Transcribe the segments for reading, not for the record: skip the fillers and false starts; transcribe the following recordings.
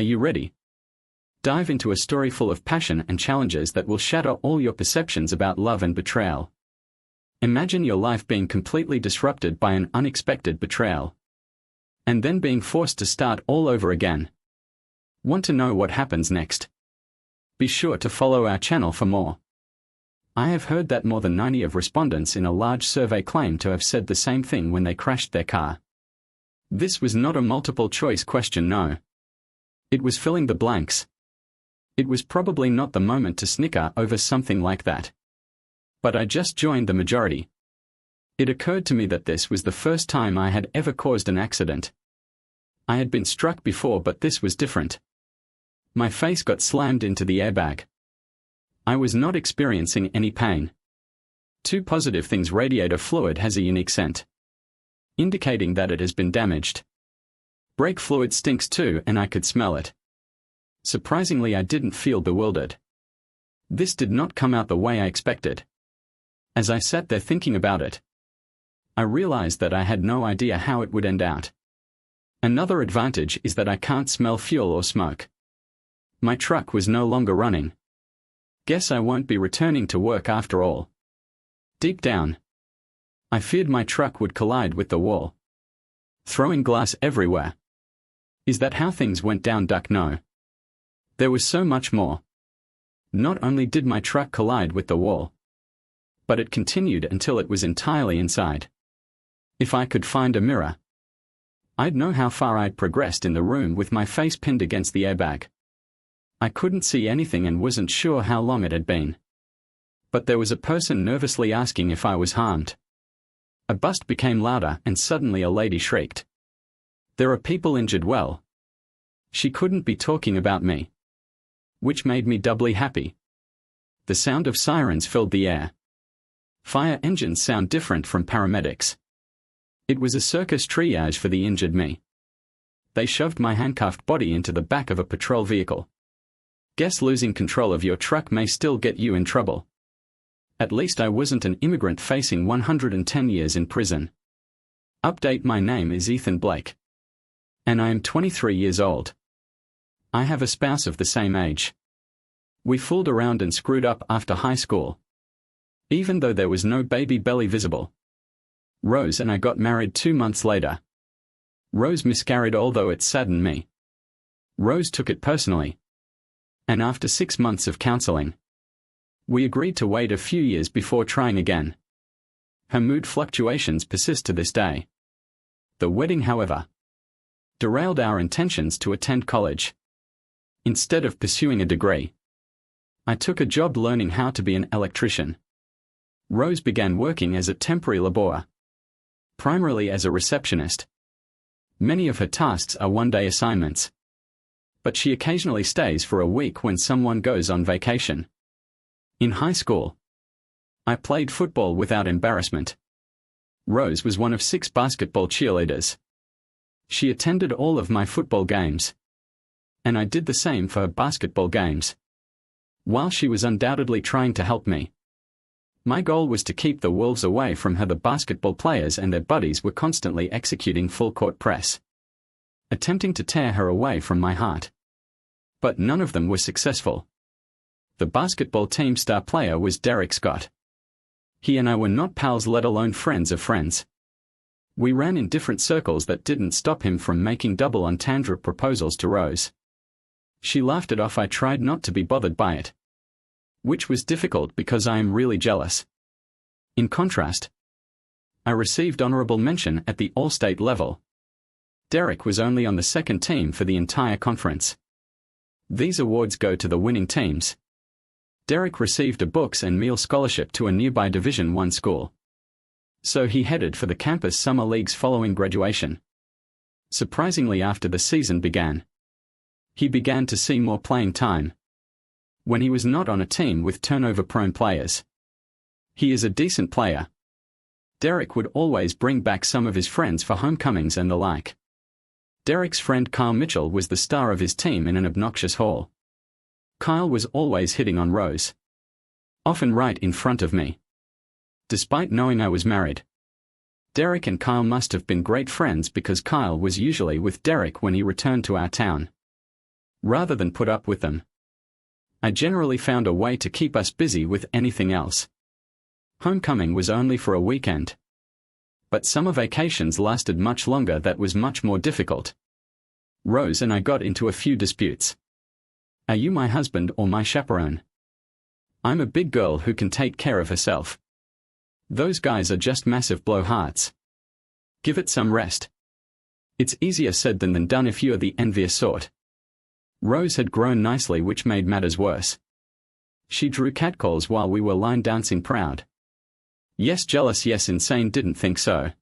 Are you ready? Dive into a story full of passion and challenges that will shatter all your perceptions about love and betrayal. Imagine your life being completely disrupted by an unexpected betrayal. And then being forced to start all over again. Want to know what happens next? Be sure to follow our channel for more. I have heard that more than 90% of respondents in a large survey claim to have said the same thing when they crashed their car. This was not a multiple-choice question, no. It was filling the blanks. It was probably not the moment to snicker over something like that. But I just joined the majority. It occurred to me that this was the first time I had ever caused an accident. I had been struck before, but this was different. My face got slammed into the airbag. I was not experiencing any pain. Two positive things: radiator fluid has a unique scent, indicating that it has been damaged. Brake fluid stinks too, and I could smell it. Surprisingly, I didn't feel bewildered. This did not come out the way I expected. As I sat there thinking about it, I realized that I had no idea how it would end out. Another advantage is that I can't smell fuel or smoke. My truck was no longer running. Guess I won't be returning to work after all. Deep down, I feared my truck would collide with the wall, throwing glass everywhere. Is that how things went down? No. There was so much more. Not only did my truck collide with the wall, but it continued until it was entirely inside. If I could find a mirror, I'd know how far I'd progressed in the room with my face pinned against the airbag. I couldn't see anything and wasn't sure how long it had been. But there was a person nervously asking if I was harmed. A bust became louder and suddenly a lady shrieked. There are people injured. Well, she couldn't be talking about me. Which made me doubly happy. The sound of sirens filled the air. Fire engines sound different from paramedics. It was a circus triage for the injured me. They shoved my handcuffed body into the back of a patrol vehicle. Guess losing control of your truck may still get you in trouble. At least I wasn't an immigrant facing 110 years in prison. Update: my name is Ethan Blake. And I am 23 years old. I have a spouse of the same age. We fooled around and screwed up after high school, even though there was no baby belly visible. Rose and I got married 2 months later. Rose miscarried, although it saddened me. Rose took it personally. And after 6 months of counseling, we agreed to wait a few years before trying again. Her mood fluctuations persist to this day. The wedding, however, derailed our intentions to attend college. Instead of pursuing a degree, I took a job learning how to be an electrician. Rose began working as a temporary laborer, primarily as a receptionist. Many of her tasks are one-day assignments, but she occasionally stays for a week when someone goes on vacation. In high school, I played football without embarrassment. Rose was one of 6 basketball cheerleaders. She attended all of my football games, and I did the same for her basketball games. While she was undoubtedly trying to help me, my goal was to keep the wolves away from her. The basketball players and their buddies were constantly executing full-court press, attempting to tear her away from my heart. But none of them were successful. The basketball team star player was Derek Scott. He and I were not pals, let alone friends of friends. We ran in different circles that didn't stop him from making double entendre proposals to Rose. She laughed it off. I tried not to be bothered by it, which was difficult because I am really jealous. In contrast, I received honorable mention at the all-state level. Derek was only on the second team for the entire conference. These awards go to the winning teams. Derek received a books and meal scholarship to a nearby Division I school, so he headed for the campus summer leagues following graduation. Surprisingly, after the season began, he began to see more playing time when he was not on a team with turnover-prone players. He is a decent player. Derek would always bring back some of his friends for homecomings and the like. Derek's friend Kyle Mitchell was the star of his team in an obnoxious haul. Kyle was always hitting on Rose, often right in front of me. Despite knowing I was married, Derek and Kyle must have been great friends because Kyle was usually with Derek when he returned to our town. rather than put up with them. I generally found a way to keep us busy with anything else. Homecoming was only for a weekend. But summer vacations lasted much longer. That was much more difficult. Rose and I got into a few disputes. Are you my husband or my chaperone? I'm a big girl who can take care of herself. Those guys are just massive blowhards. Give it some rest. It's easier said than done if you're the envious sort. Rose had grown nicely, which made matters worse. She drew catcalls while we were line dancing proud. Yes, jealous, yes, insane, didn't think so.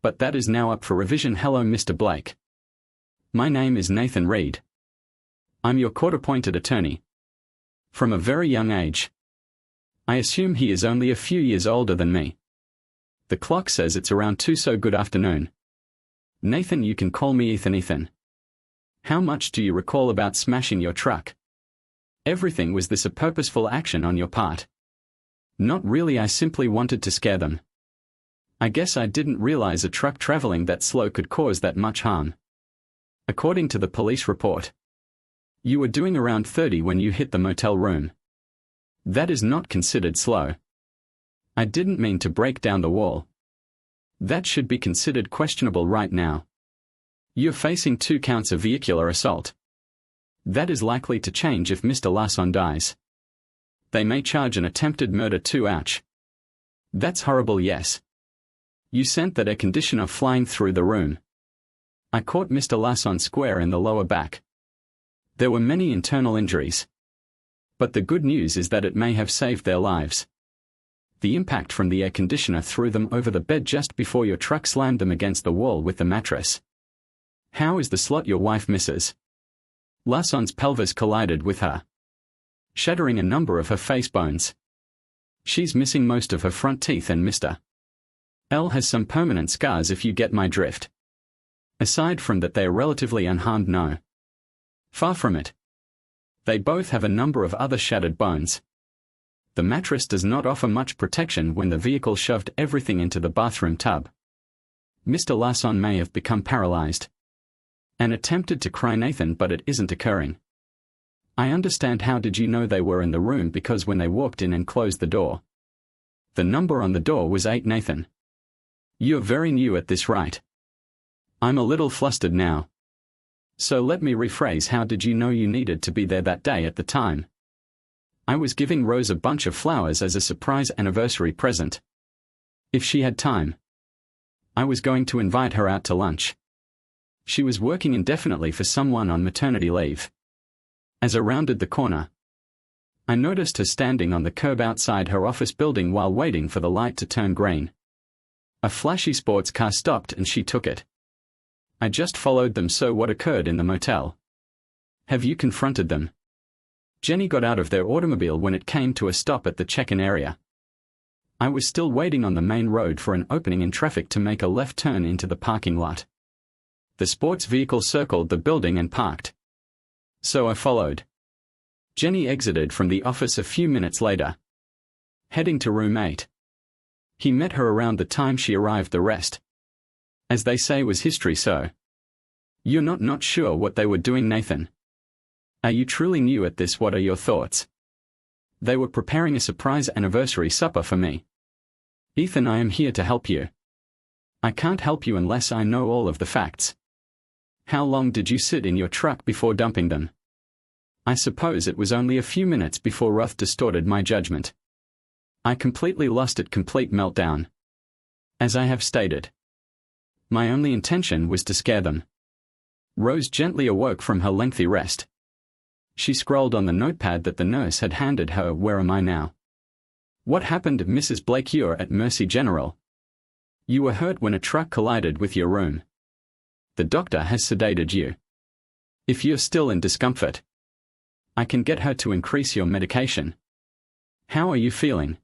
But that is now up for revision. Hello, Mr. Blake. My name is Nathan Reed. I'm your court-appointed attorney. From a very young age. I assume he is only a few years older than me. The clock says it's around 2, so good afternoon. Nathan, you can call me Ethan. Ethan. How much do you recall about smashing your truck? Everything. Was this a purposeful action on your part? Not really, I simply wanted to scare them. I guess I didn't realize a truck traveling that slow could cause that much harm. According to the police report, you were doing around 30 when you hit the motel room. That is not considered slow. I didn't mean to break down the wall. That should be considered questionable right now. You're facing 2 counts of vehicular assault. That is likely to change if Mr. Larson dies. They may charge an attempted murder too. Ouch. That's horrible. Yes. You sent that air conditioner flying through the room. I caught Mr. Larson square in the lower back. There were many internal injuries. But the good news is that it may have saved their lives. The impact from the air conditioner threw them over the bed just before your truck slammed them against the wall with the mattress. How is the slot your wife misses? Larson's pelvis collided with her, shattering a number of her face bones. She's missing most of her front teeth, and Mr. L has some permanent scars, if you get my drift. Aside from that, they are relatively unharmed. No. Far from it. They both have a number of other shattered bones. The mattress does not offer much protection when the vehicle shoved everything into the bathroom tub. Mr. Larson may have become paralyzed and attempted to cry, Nathan, but it isn't occurring. I understand. How did you know they were in the room? Because when they walked in and closed the door, the number on the door was 8, Nathan. You're very new at this, right? I'm a little flustered now. So let me rephrase. How did you know you needed to be there that day at the time? I was giving Rose a bunch of flowers as a surprise anniversary present. If she had time, I was going to invite her out to lunch. She was working indefinitely for someone on maternity leave. As I rounded the corner, I noticed her standing on the curb outside her office building while waiting for the light to turn green. A flashy sports car stopped and she took it. I just followed them. So what occurred in the motel? Have you confronted them? Jenny got out of their automobile when it came to a stop at the check-in area. I was still waiting on the main road for an opening in traffic to make a left turn into the parking lot. The sports vehicle circled the building and parked. So I followed. Jenny exited from the office a few minutes later, heading to room 8. He met her around the time she arrived. The rest, as they say, was history. So you're not sure what they were doing, Nathan? Are you truly new at this? What are your thoughts? They were preparing a surprise anniversary supper for me. Ethan, I am here to help you. I can't help you unless I know all of the facts. How long did you sit in your truck before dumping them? I suppose it was only a few minutes before wrath distorted my judgment. I completely lost it. Complete meltdown. As I have stated, my only intention was to scare them. Rose gently awoke from her lengthy rest. She scrolled on the notepad that the nurse had handed her. Where am I now? What happened? Mrs. Blake, you're at Mercy General. You were hurt when a truck collided with your room. The doctor has sedated you. If you're still in discomfort, I can get her to increase your medication. How are you feeling?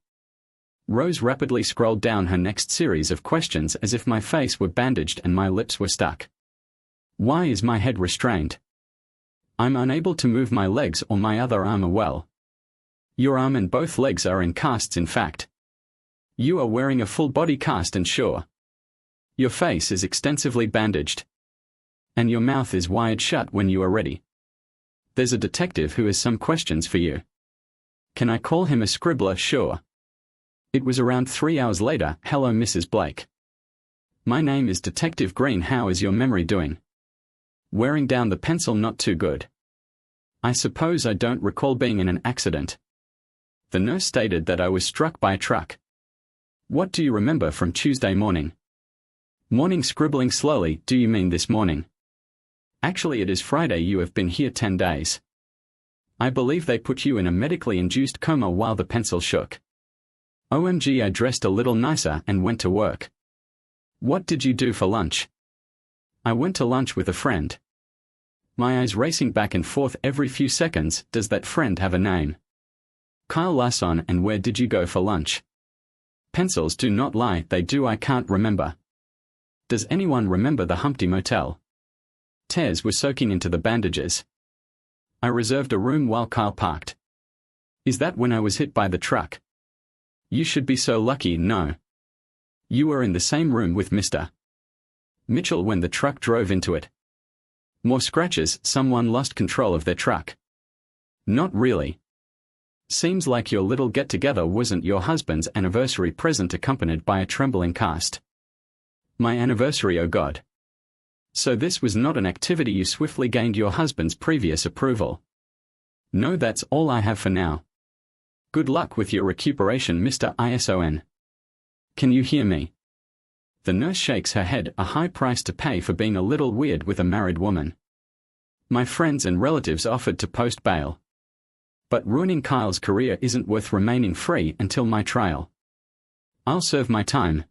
Rose rapidly scrolled down her next series of questions as if my face were bandaged and my lips were stuck. Why is my head restrained? I'm unable to move my legs or my other arm. Well, your arm and both legs are in casts. In fact, you are wearing a full body cast, and sure, your face is extensively bandaged, and your mouth is wired shut when you are ready. There's a detective who has some questions for you. Can I call him a scribbler? Sure. It was around 3 hours later. Hello, Mrs. Blake. My name is Detective Green. How is your memory doing? Wearing down the pencil. Not too good. I suppose I don't recall being in an accident. The nurse stated that I was struck by a truck. What do you remember from Tuesday morning? Morning. Scribbling slowly. Do you mean this morning? Actually, it is Friday. You have been here 10 days. I believe they put you in a medically induced coma while the pencil shook. OMG, I dressed a little nicer and went to work. What did you do for lunch? I went to lunch with a friend. My eyes racing back and forth every few seconds. Does that friend have a name? Kyle Lasson. And where did you go for lunch? Pencils do not lie. They do. I can't remember. Does anyone remember the Humpty Motel? Tears were soaking into the bandages. I reserved a room while Kyle parked. Is that when I was hit by the truck? You should be so lucky. No. You were in the same room with Mr. Mitchell when the truck drove into it. More scratches. Someone lost control of their truck. Not really. Seems like your little get-together wasn't your husband's anniversary present accompanied by a trembling cast. My anniversary, oh God. So this was not an activity you swiftly gained your husband's previous approval. No, that's all I have for now. Good luck with your recuperation, Mr. ISON. Can you hear me? The nurse shakes her head. A high price to pay for being a little weird with a married woman. My friends and relatives offered to post bail. But ruining Kyle's career isn't worth remaining free until my trial. I'll serve my time.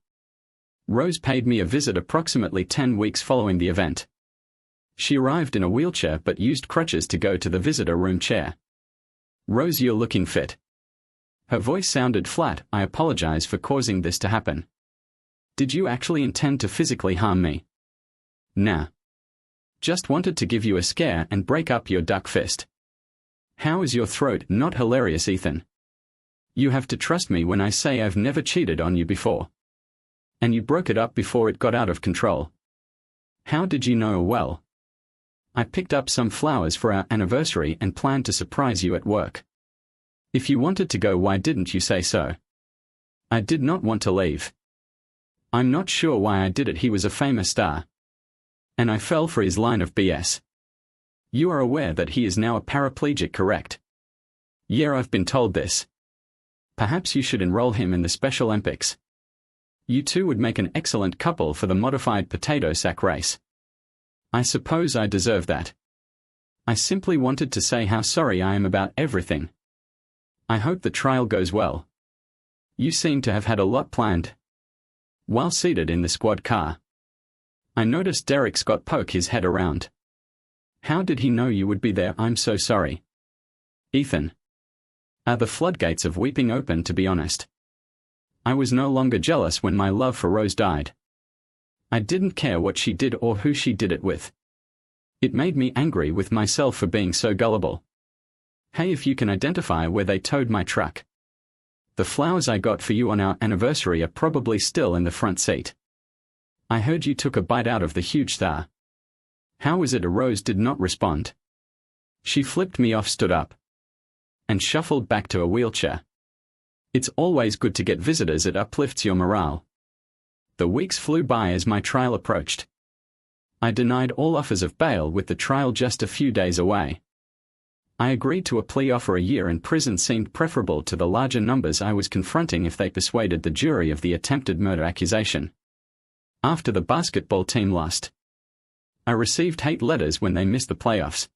Rose paid me a visit approximately 10 weeks following the event. She arrived in a wheelchair but used crutches to go to the visitor room chair. Rose, you're looking fit. Her voice sounded flat. I apologize for causing this to happen. Did you actually intend to physically harm me? Nah. Just wanted to give you a scare and break up your duck fist. How is your throat? Not hilarious, Ethan. You have to trust me when I say I've never cheated on you before. And you broke it up before it got out of control. How did you know? Well, I picked up some flowers for our anniversary and planned to surprise you at work. If you wanted to go, why didn't you say so? I did not want to leave. I'm not sure why I did it. He was a famous star. And I fell for his line of BS. You are aware that he is now a paraplegic, correct? Yeah, I've been told this. Perhaps you should enroll him in the Special Olympics. You two would make an excellent couple for the modified potato sack race. I suppose I deserve that. I simply wanted to say how sorry I am about everything. I hope the trial goes well. You seem to have had a lot planned. While seated in the squad car, I noticed Derek Scott poke his head around. How did he know you would be there? I'm so sorry. Ethan. Are the floodgates of weeping open? To be honest, I was no longer jealous when my love for Rose died. I didn't care what she did or who she did it with. It made me angry with myself for being so gullible. Hey, if you can identify where they towed my truck. The flowers I got for you on our anniversary are probably still in the front seat. I heard you took a bite out of the huge star. How is it? Rose did not respond. She flipped me off, stood up, and shuffled back to a wheelchair. It's always good to get visitors. It uplifts your morale. The weeks flew by as my trial approached. I denied all offers of bail with the trial just a few days away. I agreed to a plea offer. A year in prison seemed preferable to the larger numbers I was confronting if they persuaded the jury of the attempted murder accusation. After the basketball team lost, I received hate letters when they missed the playoffs.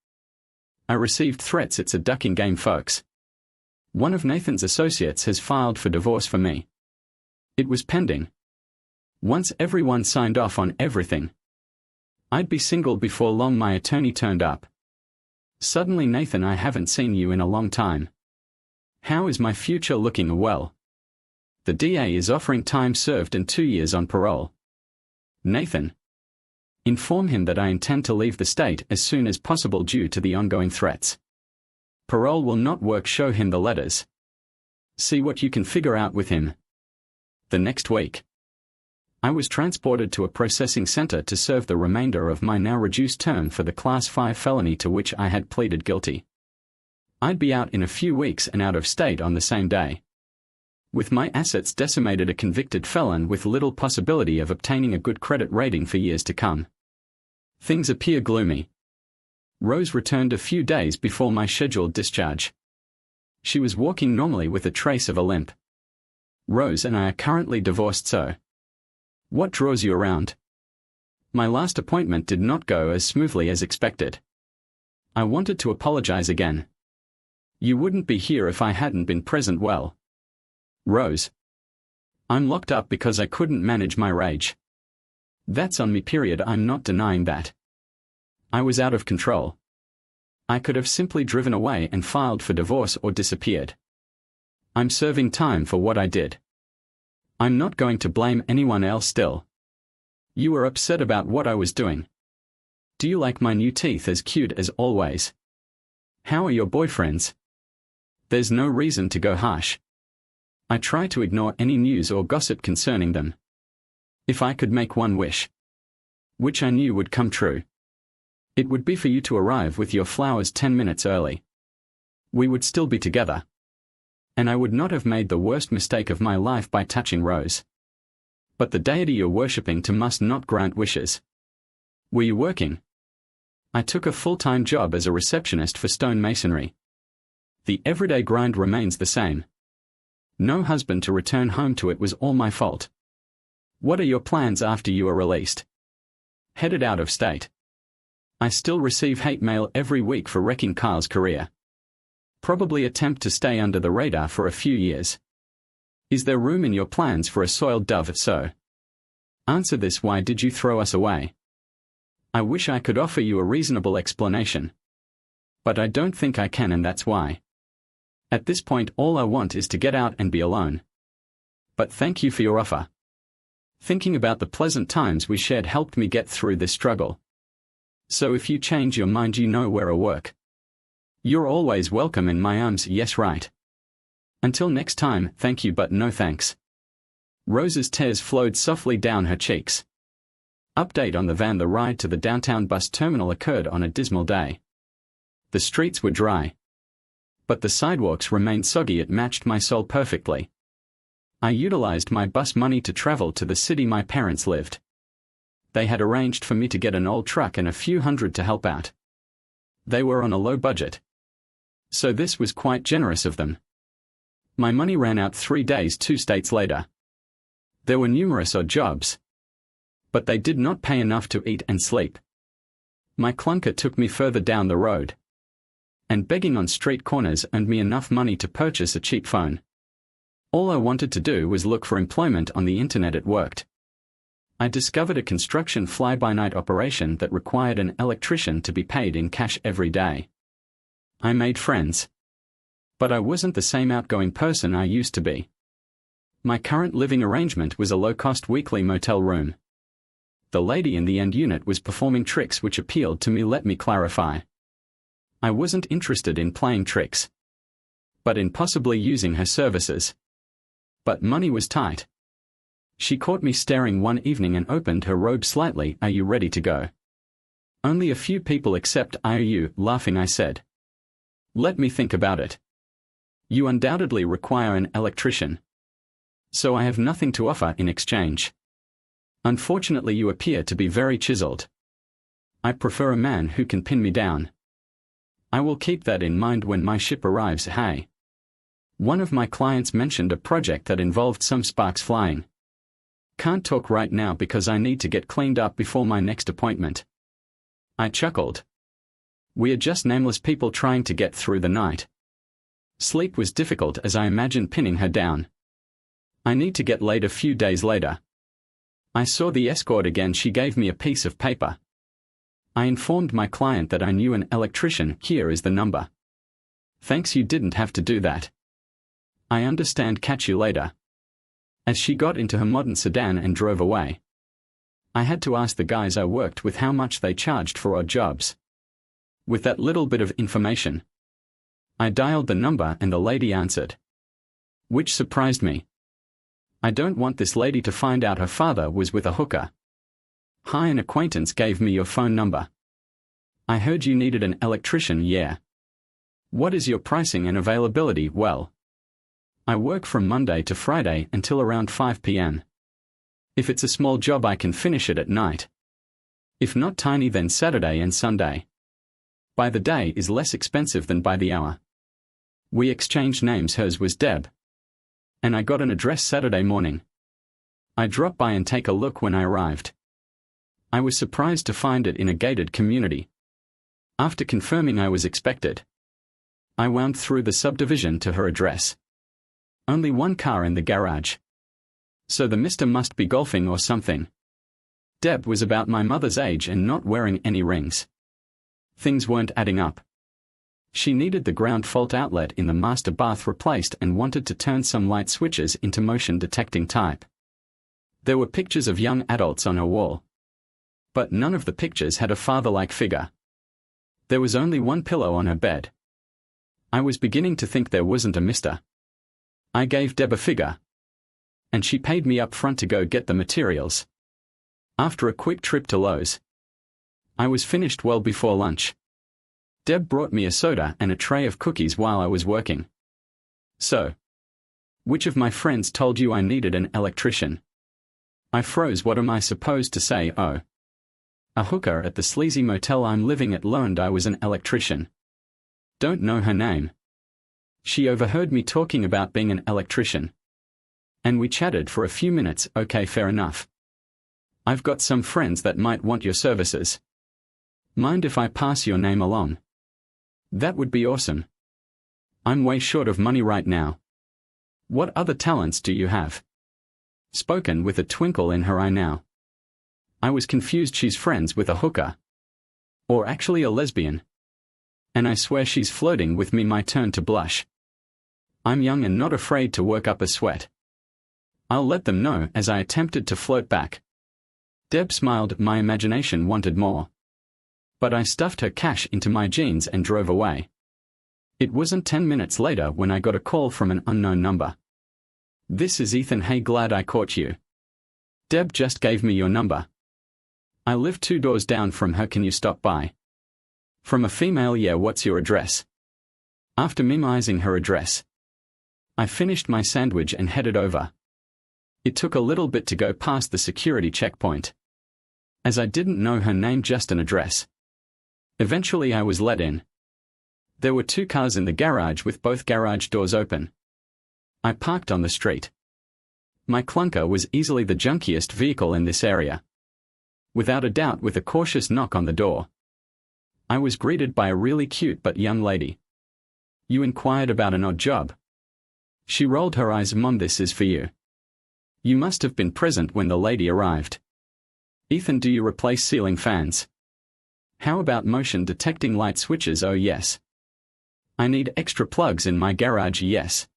I received threats. It's a ducking game, folks. One of Nathan's associates has filed for divorce for me. It was pending. Once everyone signed off on everything, I'd be single before long. My attorney turned up. Suddenly, Nathan, I haven't seen you in a long time. How is my future looking? Well, the DA is offering time served and 2 years on parole. Nathan. Inform him that I intend to leave the state as soon as possible due to the ongoing threats. Parole will not work. Show him the letters. See what you can figure out with him. The next week, I was transported to a processing center to serve the remainder of my now reduced term for the Class 5 felony to which I had pleaded guilty. I'd be out in a few weeks and out of state on the same day. With my assets decimated, a convicted felon with little possibility of obtaining a good credit rating for years to come. Things appear gloomy. Rose returned a few days before my scheduled discharge. She was walking normally with a trace of a limp. Rose and I are currently divorced, so what draws you around? My last appointment did not go as smoothly as expected. I wanted to apologize again. You wouldn't be here if I hadn't been present well. Rose. I'm locked up because I couldn't manage my rage. That's on me, period. I'm not denying that. I was out of control. I could have simply driven away and filed for divorce or disappeared. I'm serving time for what I did. I'm not going to blame anyone else still. You were upset about what I was doing. Do you like my new teeth? As cute as always. How are your boyfriends? There's no reason to go harsh. I try to ignore any news or gossip concerning them. If I could make one wish, which I knew would come true, it would be for you to arrive with your flowers 10 minutes early. We would still be together. And I would not have made the worst mistake of my life by touching Rose. But the deity you're worshipping to must not grant wishes. Were you working? I took a full-time job as a receptionist for stonemasonry. The everyday grind remains the same. No husband to return home to. It was all my fault. What are your plans after you are released? Headed out of state. I still receive hate mail every week for wrecking Kyle's career. Probably attempt to stay under the radar for a few years. Is there room in your plans for a soiled dove? If so, answer this: why did you throw us away? I wish I could offer you a reasonable explanation. But I don't think I can, and that's why. At this point, all I want is to get out and be alone. But thank you for your offer. Thinking about the pleasant times we shared helped me get through this struggle. So if you change your mind, you know where I work. You're always welcome in my arms. Yes, right. Until next time, thank you but no thanks. Rose's tears flowed softly down her cheeks. Update on the van: the ride to the downtown bus terminal occurred on a dismal day. The streets were dry, but the sidewalks remained soggy. It matched my soul perfectly. I utilized my bus money to travel to the city my parents lived. They had arranged for me to get an old truck and a few hundred to help out. They were on a low budget, so this was quite generous of them. My money ran out 3 days, 2 states later. There were numerous odd jobs, but they did not pay enough to eat and sleep. My clunker took me further down the road, and begging on street corners earned me enough money to purchase a cheap phone. All I wanted to do was look for employment on the internet. It worked. I discovered a construction fly-by-night operation that required an electrician to be paid in cash every day. I made friends, but I wasn't the same outgoing person I used to be. My current living arrangement was a low-cost weekly motel room. The lady in the end unit was performing tricks which appealed to me. Let me clarify. I wasn't interested in playing tricks, but in possibly using her services. But money was tight. She caught me staring one evening and opened her robe slightly. Are you ready to go? Only a few people accept IOU. Laughing, I said, let me think about it. You undoubtedly require an electrician, so I have nothing to offer in exchange. Unfortunately, you appear to be very chiseled. I prefer a man who can pin me down. I will keep that in mind when my ship arrives. Hey. One of my clients mentioned a project that involved some sparks flying. Can't talk right now because I need to get cleaned up before my next appointment. I chuckled. We are just nameless people trying to get through the night. Sleep was difficult as I imagined pinning her down. I need to get laid. A few days later, I saw the escort again. She gave me a piece of paper. I informed my client that I knew an electrician. Here is the number. Thanks, you didn't have to do that. I understand. Catch you later. As she got into her modern sedan and drove away, I had to ask the guys I worked with how much they charged for odd jobs. With that little bit of information, I dialed the number and the lady answered, which surprised me. I don't want this lady to find out her father was with a hooker. Hi, an acquaintance gave me your phone number. I heard you needed an electrician, yeah. What is your pricing and availability? Well, I work from Monday to Friday until around 5 p.m. If it's a small job I can finish it at night. If not tiny then Saturday and Sunday. By the day is less expensive than by the hour. We exchanged names, hers was Deb. And I got an address Saturday morning. I dropped by and take a look when I arrived. I was surprised to find it in a gated community. After confirming I was expected, I wound through the subdivision to her address. Only one car in the garage. So the mister must be golfing or something. Deb was about my mother's age and not wearing any rings. Things weren't adding up. She needed the ground fault outlet in the master bath replaced and wanted to turn some light switches into motion detecting type. There were pictures of young adults on her wall. But none of the pictures had a father-like figure. There was only one pillow on her bed. I was beginning to think there wasn't a mister. I gave Deb a figure. And she paid me up front to go get the materials. After a quick trip to Lowe's, I was finished well before lunch. Deb brought me a soda and a tray of cookies while I was working. So, which of my friends told you I needed an electrician? I froze. What am I supposed to say? Oh. A hooker at the sleazy motel I'm living at learned I was an electrician. Don't know her name. She overheard me talking about being an electrician. And we chatted for a few minutes. Okay, fair enough. I've got some friends that might want your services. Mind if I pass your name along? That would be awesome. I'm way short of money right now. What other talents do you have? Spoken with a twinkle in her eye now. I was confused. She's friends with a hooker. Or actually a lesbian. And I swear she's flirting with me. My turn to blush. I'm young and not afraid to work up a sweat. I'll let them know as I attempted to float back. Deb smiled. My imagination wanted more. But I stuffed her cash into my jeans and drove away. It wasn't 10 minutes later when I got a call from an unknown number. This is Ethan. Hey, glad I caught you. Deb just gave me your number. I live 2 doors down from her. Can you stop by? From a female. Yeah, what's your address? After memorizing her address, I finished my sandwich and headed over. It took a little bit to go past the security checkpoint, as I didn't know her name, just an address. Eventually I was let in. There were 2 cars in the garage with both garage doors open. I parked on the street. My clunker was easily the junkiest vehicle in this area. Without a doubt, with a cautious knock on the door, I was greeted by a really cute but young lady. You inquired about an odd job. She rolled her eyes. Mom, this is for you. You must have been present when the lady arrived. Ethan, do you replace ceiling fans? How about motion detecting light switches? Oh yes. I need extra plugs in my garage. Yes.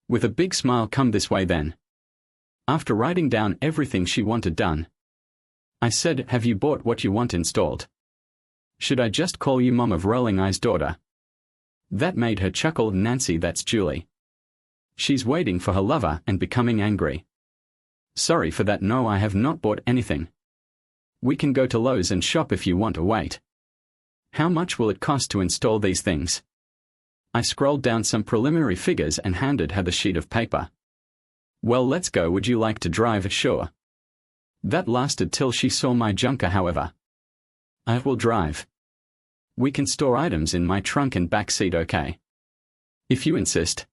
With a big smile, come this way then. After writing down everything she wanted done, I said, have you bought what you want installed? Should I just call you Mom of Rolling Eyes daughter? That made her chuckle. Nancy, that's Julie. She's waiting for her lover and becoming angry. Sorry for that. No, I have not bought anything. We can go to Lowe's and shop if you want to wait. How much will it cost to install these things? I scrolled down some preliminary figures and handed her the sheet of paper. Well, let's go. Would you like to drive? Sure. That lasted till she saw my junker, however. I will drive. We can store items in my trunk and back seat, okay? If you insist.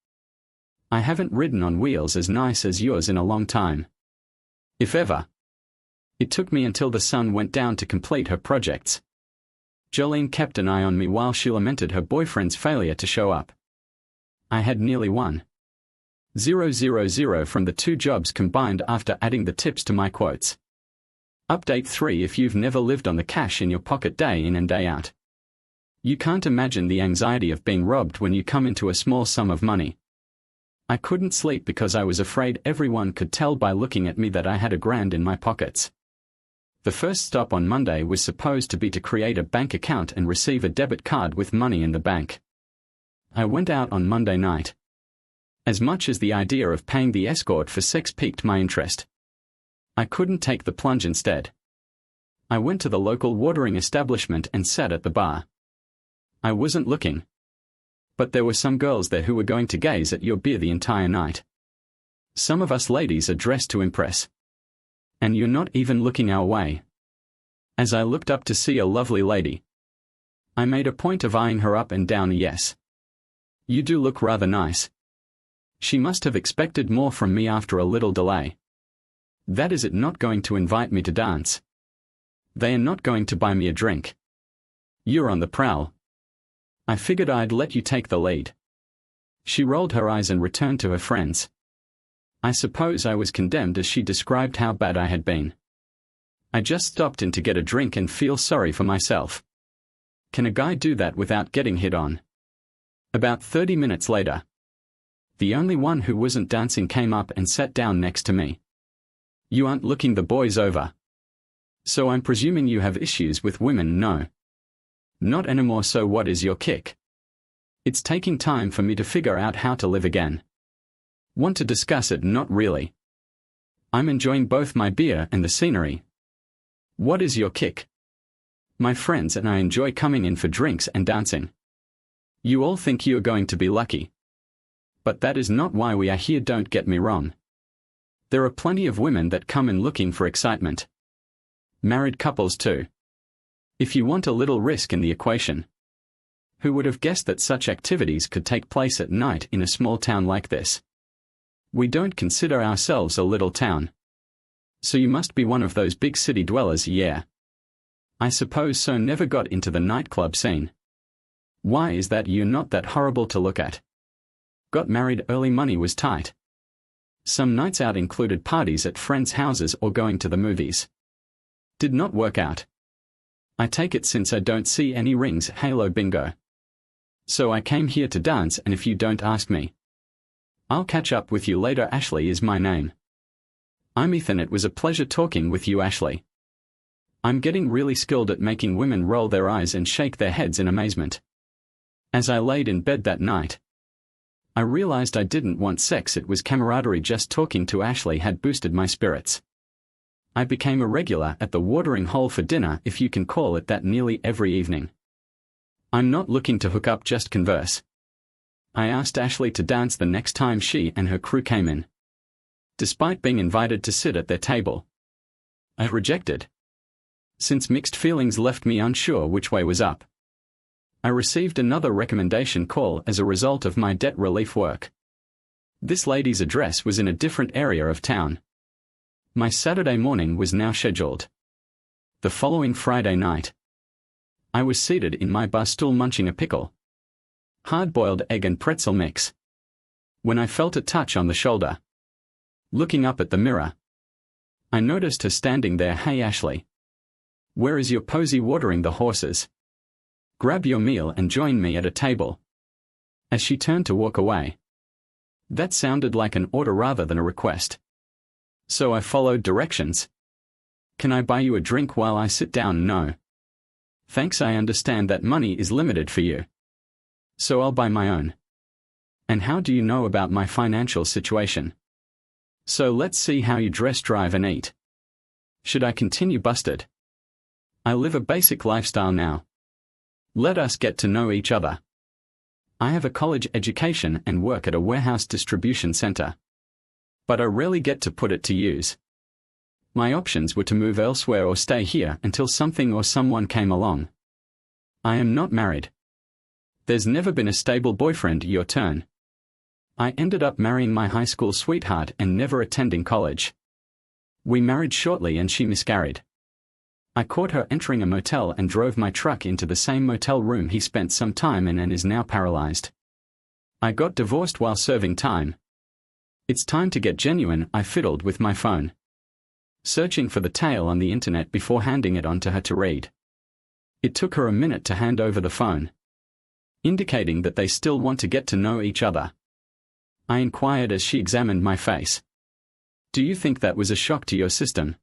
I haven't ridden on wheels as nice as yours in a long time. If ever. It took me until the sun went down to complete her projects. Jolene kept an eye on me while she lamented her boyfriend's failure to show up. I had nearly 1,000 from the 2 jobs combined after adding the tips to my quotes. Update 3. If you've never lived on the cash in your pocket day in and day out, you can't imagine the anxiety of being robbed when you come into a small sum of money. I couldn't sleep because I was afraid everyone could tell by looking at me that I had $1,000 in my pockets. The first stop on Monday was supposed to be to create a bank account and receive a debit card with money in the bank. I went out on Monday night. As much as the idea of paying the escort for sex piqued my interest, I couldn't take the plunge instead. I went to the local watering establishment and sat at the bar. I wasn't looking, but there were some girls there who were going to gaze at your beer the entire night. Some of us ladies are dressed to impress, and you're not even looking our way. As I looked up to see a lovely lady, I made a point of eyeing her up and down. Yes, you do look rather nice. She must have expected more from me after a little delay. That is it, not going to invite me to dance. They are not going to buy me a drink. You're on the prowl. I figured I'd let you take the lead. She rolled her eyes and returned to her friends. I suppose I was condemned as she described how bad I had been. I just stopped in to get a drink and feel sorry for myself. Can a guy do that without getting hit on? About 30 minutes later, the only one who wasn't dancing came up and sat down next to me. You aren't looking the boys over. So I'm presuming you have issues with women. No. Not anymore. So what is your kick? It's taking time for me to figure out how to live again. Want to discuss it? Not really. I'm enjoying both my beer and the scenery. What is your kick? My friends and I enjoy coming in for drinks and dancing. You all think you are going to be lucky. But that is not why we are here, don't get me wrong. There are plenty of women that come in looking for excitement. Married couples too. If you want a little risk in the equation. Who would have guessed that such activities could take place at night in a small town like this? We don't consider ourselves a little town. So you must be one of those big city dwellers. Yeah. I suppose so. Never got into the nightclub scene. Why is that? You're not that horrible to look at. Got married early. Money was tight. Some nights out included parties at friends' houses or going to the movies. Did not work out. I take it since I don't see any rings. Halo bingo. So I came here to dance, and if you don't ask me, I'll catch up with you later. Ashley is my name. I'm Ethan. It was a pleasure talking with you, Ashley. I'm getting really skilled at making women roll their eyes and shake their heads in amazement. As I laid in bed that night, I realized I didn't want sex. It was camaraderie. Just talking to Ashley had boosted my spirits. I became a regular at the watering hole for dinner, if you can call it that, nearly every evening. I'm not looking to hook up, just converse. I asked Ashley to dance the next time she and her crew came in. Despite being invited to sit at their table, I rejected, since mixed feelings left me unsure which way was up. I received another recommendation call as a result of my debt relief work. This lady's address was in a different area of town. My Saturday morning was now scheduled. The following Friday night, I was seated in my bar stool munching a pickle, hard-boiled egg and pretzel mix, when I felt a touch on the shoulder. Looking up at the mirror, I noticed her standing there. Hey Ashley, where is your posy watering the horses? Grab your meal and join me at a table. As she turned to walk away. That sounded like an order rather than a request. So I followed directions. Can I buy you a drink while I sit down? No. Thanks, I understand that money is limited for you. So I'll buy my own. And how do you know about my financial situation? So let's see how you dress, drive and eat. Should I continue? Busted. I live a basic lifestyle now. Let us get to know each other. I have a college education and work at a warehouse distribution center. But I rarely get to put it to use. My options were to move elsewhere or stay here until something or someone came along. I am not married. There's never been a stable boyfriend. Your turn. I ended up marrying my high school sweetheart and never attending college. We married shortly and she miscarried. I caught her entering a motel and drove my truck into the same motel room he spent some time in and is now paralyzed. I got divorced while serving time. It's time to get genuine. I fiddled with my phone, searching for the tale on the internet before handing it on to her to read. It took her a minute to hand over the phone, indicating that they still want to get to know each other. I inquired as she examined my face. Do you think that was a shock to your system?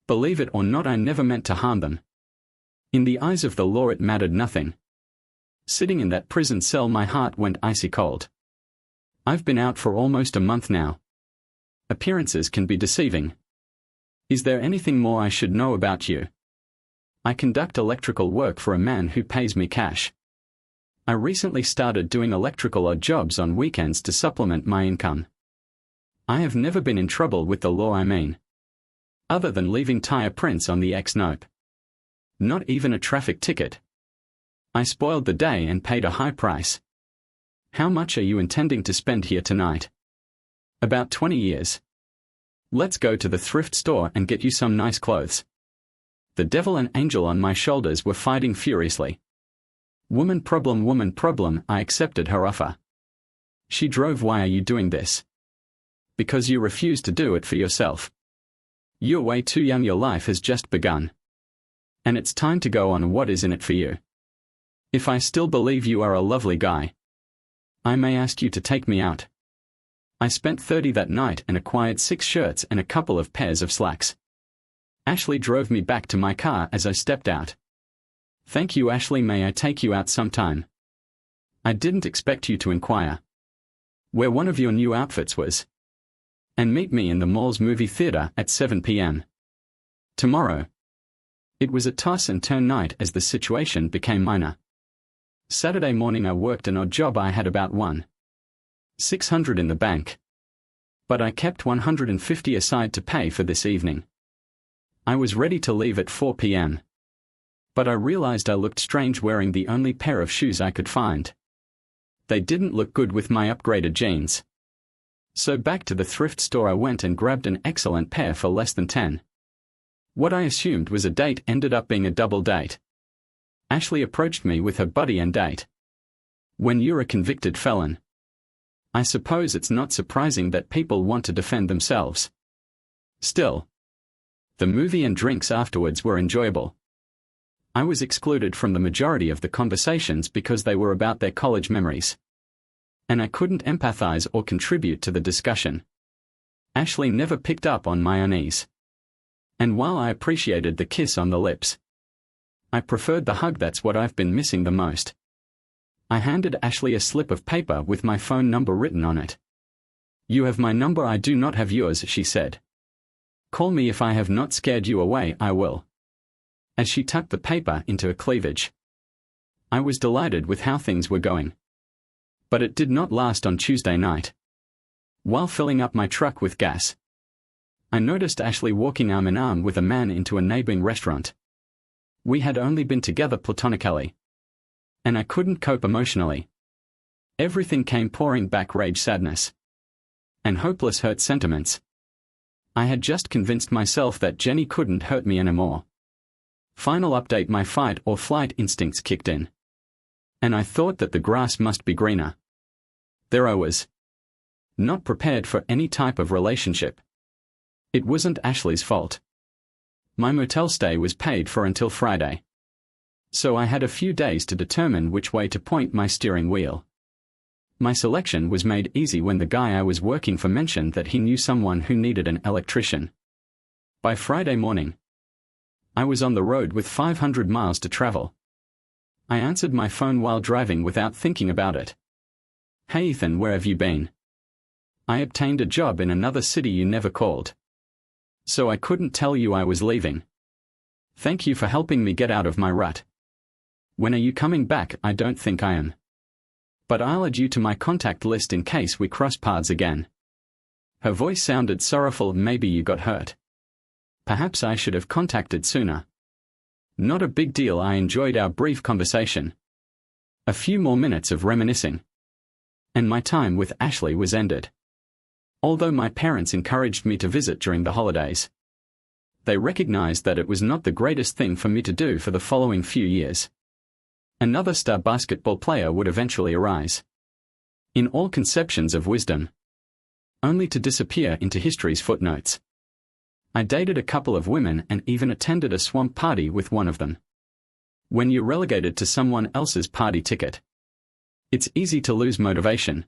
Believe it or not, I never meant to harm them. In the eyes of the law it mattered nothing. Sitting in that prison cell my heart went icy cold. I've been out for almost a month now. Appearances can be deceiving. Is there anything more I should know about you? I conduct electrical work for a man who pays me cash. I recently started doing electrical odd jobs on weekends to supplement my income. I have never been in trouble with the law, other than leaving tire prints on the X-Nope. Not even a traffic ticket. I spoiled the day and paid a high price. How much are you intending to spend here tonight? About 20 years. Let's go to the thrift store and get you some nice clothes. The devil and angel on my shoulders were fighting furiously. Woman problem, I accepted her offer. She drove. Why are you doing this? Because you refuse to do it for yourself. You're way too young, your life has just begun. And it's time to go on. What is in it for you? If I still believe you are a lovely guy, I may ask you to take me out. I spent $30 that night and acquired 6 shirts and a couple of pairs of slacks. Ashley drove me back to my car as I stepped out. Thank you, Ashley. May I take you out sometime? I didn't expect you to inquire where one of your new outfits was. And meet me in the mall's movie theater at 7 p.m. tomorrow. It was a toss and turn night as the situation became minor. Saturday morning I worked an odd job. I had about $1,600 in the bank. But I kept $150 aside to pay for this evening. I was ready to leave at 4 p.m. But I realized I looked strange wearing the only pair of shoes I could find. They didn't look good with my upgraded jeans. So back to the thrift store I went and grabbed an excellent pair for less than 10. What I assumed was a date ended up being a double date. Ashley approached me with her buddy and date. When you're a convicted felon, I suppose it's not surprising that people want to defend themselves. Still, the movie and drinks afterwards were enjoyable. I was excluded from the majority of the conversations because they were about their college memories. And I couldn't empathize or contribute to the discussion. Ashley never picked up on my unease. And while I appreciated the kiss on the lips, I preferred the hug. That's what I've been missing the most. I handed Ashley a slip of paper with my phone number written on it. You have my number, I do not have yours, she said. Call me if I have not scared you away, I will. As she tucked the paper into her cleavage. I was delighted with how things were going. But it did not last. On Tuesday night, while filling up my truck with gas, I noticed Ashley walking arm in arm with a man into a neighboring restaurant. We had only been together platonically. And I couldn't cope emotionally. Everything came pouring back: rage, sadness, and hopeless hurt sentiments. I had just convinced myself that Jenny couldn't hurt me anymore. Final update: my fight or flight instincts kicked in. And I thought that the grass must be greener. There I was, not prepared for any type of relationship. It wasn't Ashley's fault. My motel stay was paid for until Friday. So I had a few days to determine which way to point my steering wheel. My selection was made easy when the guy I was working for mentioned that he knew someone who needed an electrician. By Friday morning, I was on the road with 500 miles to travel. I answered my phone while driving without thinking about it. Hey Ethan, where have you been? I obtained a job in another city, you never called. So I couldn't tell you I was leaving. Thank you for helping me get out of my rut. When are you coming back? I don't think I am. But I'll add you to my contact list in case we cross paths again. Her voice sounded sorrowful. Maybe you got hurt. Perhaps I should have contacted sooner. Not a big deal. I enjoyed our brief conversation. A few more minutes of reminiscing. And my time with Ashley was ended. Although my parents encouraged me to visit during the holidays, they recognized that it was not the greatest thing for me to do for the following few years. Another star basketball player would eventually arise. In all conceptions of wisdom. Only to disappear into history's footnotes. I dated a couple of women and even attended a swamp party with one of them. When you're relegated to someone else's party ticket, it's easy to lose motivation.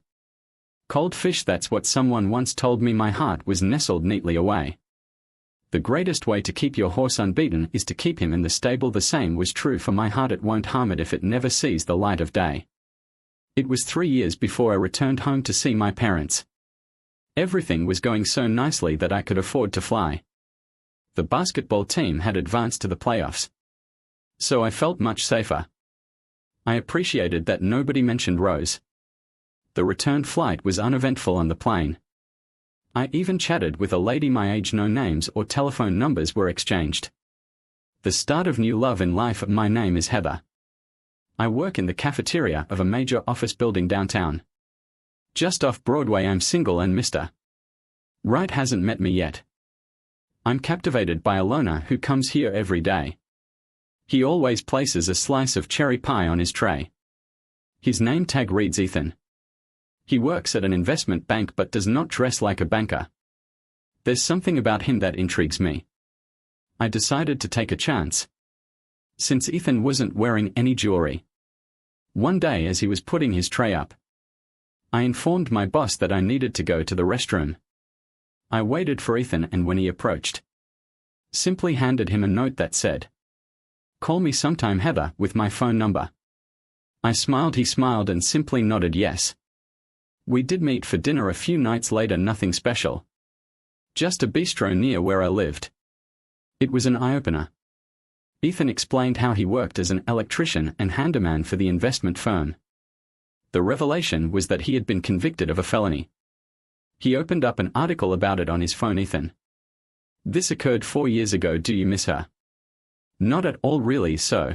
Cold fish, that's what someone once told me. My heart was nestled neatly away. The greatest way to keep your horse unbeaten is to keep him in the stable. The same was true for my heart. It won't harm it if it never sees the light of day. It was 3 years before I returned home to see my parents. Everything was going so nicely that I could afford to fly. The basketball team had advanced to the playoffs. So I felt much safer. I appreciated that nobody mentioned Rose. The return flight was uneventful on the plane. I even chatted with a lady my age. No names or telephone numbers were exchanged. The start of new love in life. My name is Heather. I work in the cafeteria of a major office building downtown. Just off Broadway. I'm single and Mr. Right hasn't met me yet. I'm captivated by a loner who comes here every day. He always places a slice of cherry pie on his tray. His name tag reads Ethan. He works at an investment bank but does not dress like a banker. There's something about him that intrigues me. I decided to take a chance. Since Ethan wasn't wearing any jewelry. One day as he was putting his tray up, I informed my boss that I needed to go to the restroom. I waited for Ethan and when he approached, simply handed him a note that said, "Call me sometime, Heather," with my phone number. I smiled, he smiled and simply nodded yes. We did meet for dinner a few nights later. Nothing special. Just a bistro near where I lived. It was an eye-opener. Ethan explained how he worked as an electrician and handyman for the investment firm. The revelation was that he had been convicted of a felony. He opened up an article about it on his phone. Ethan. This occurred 4 years ago. Do you miss her? Not at all really. So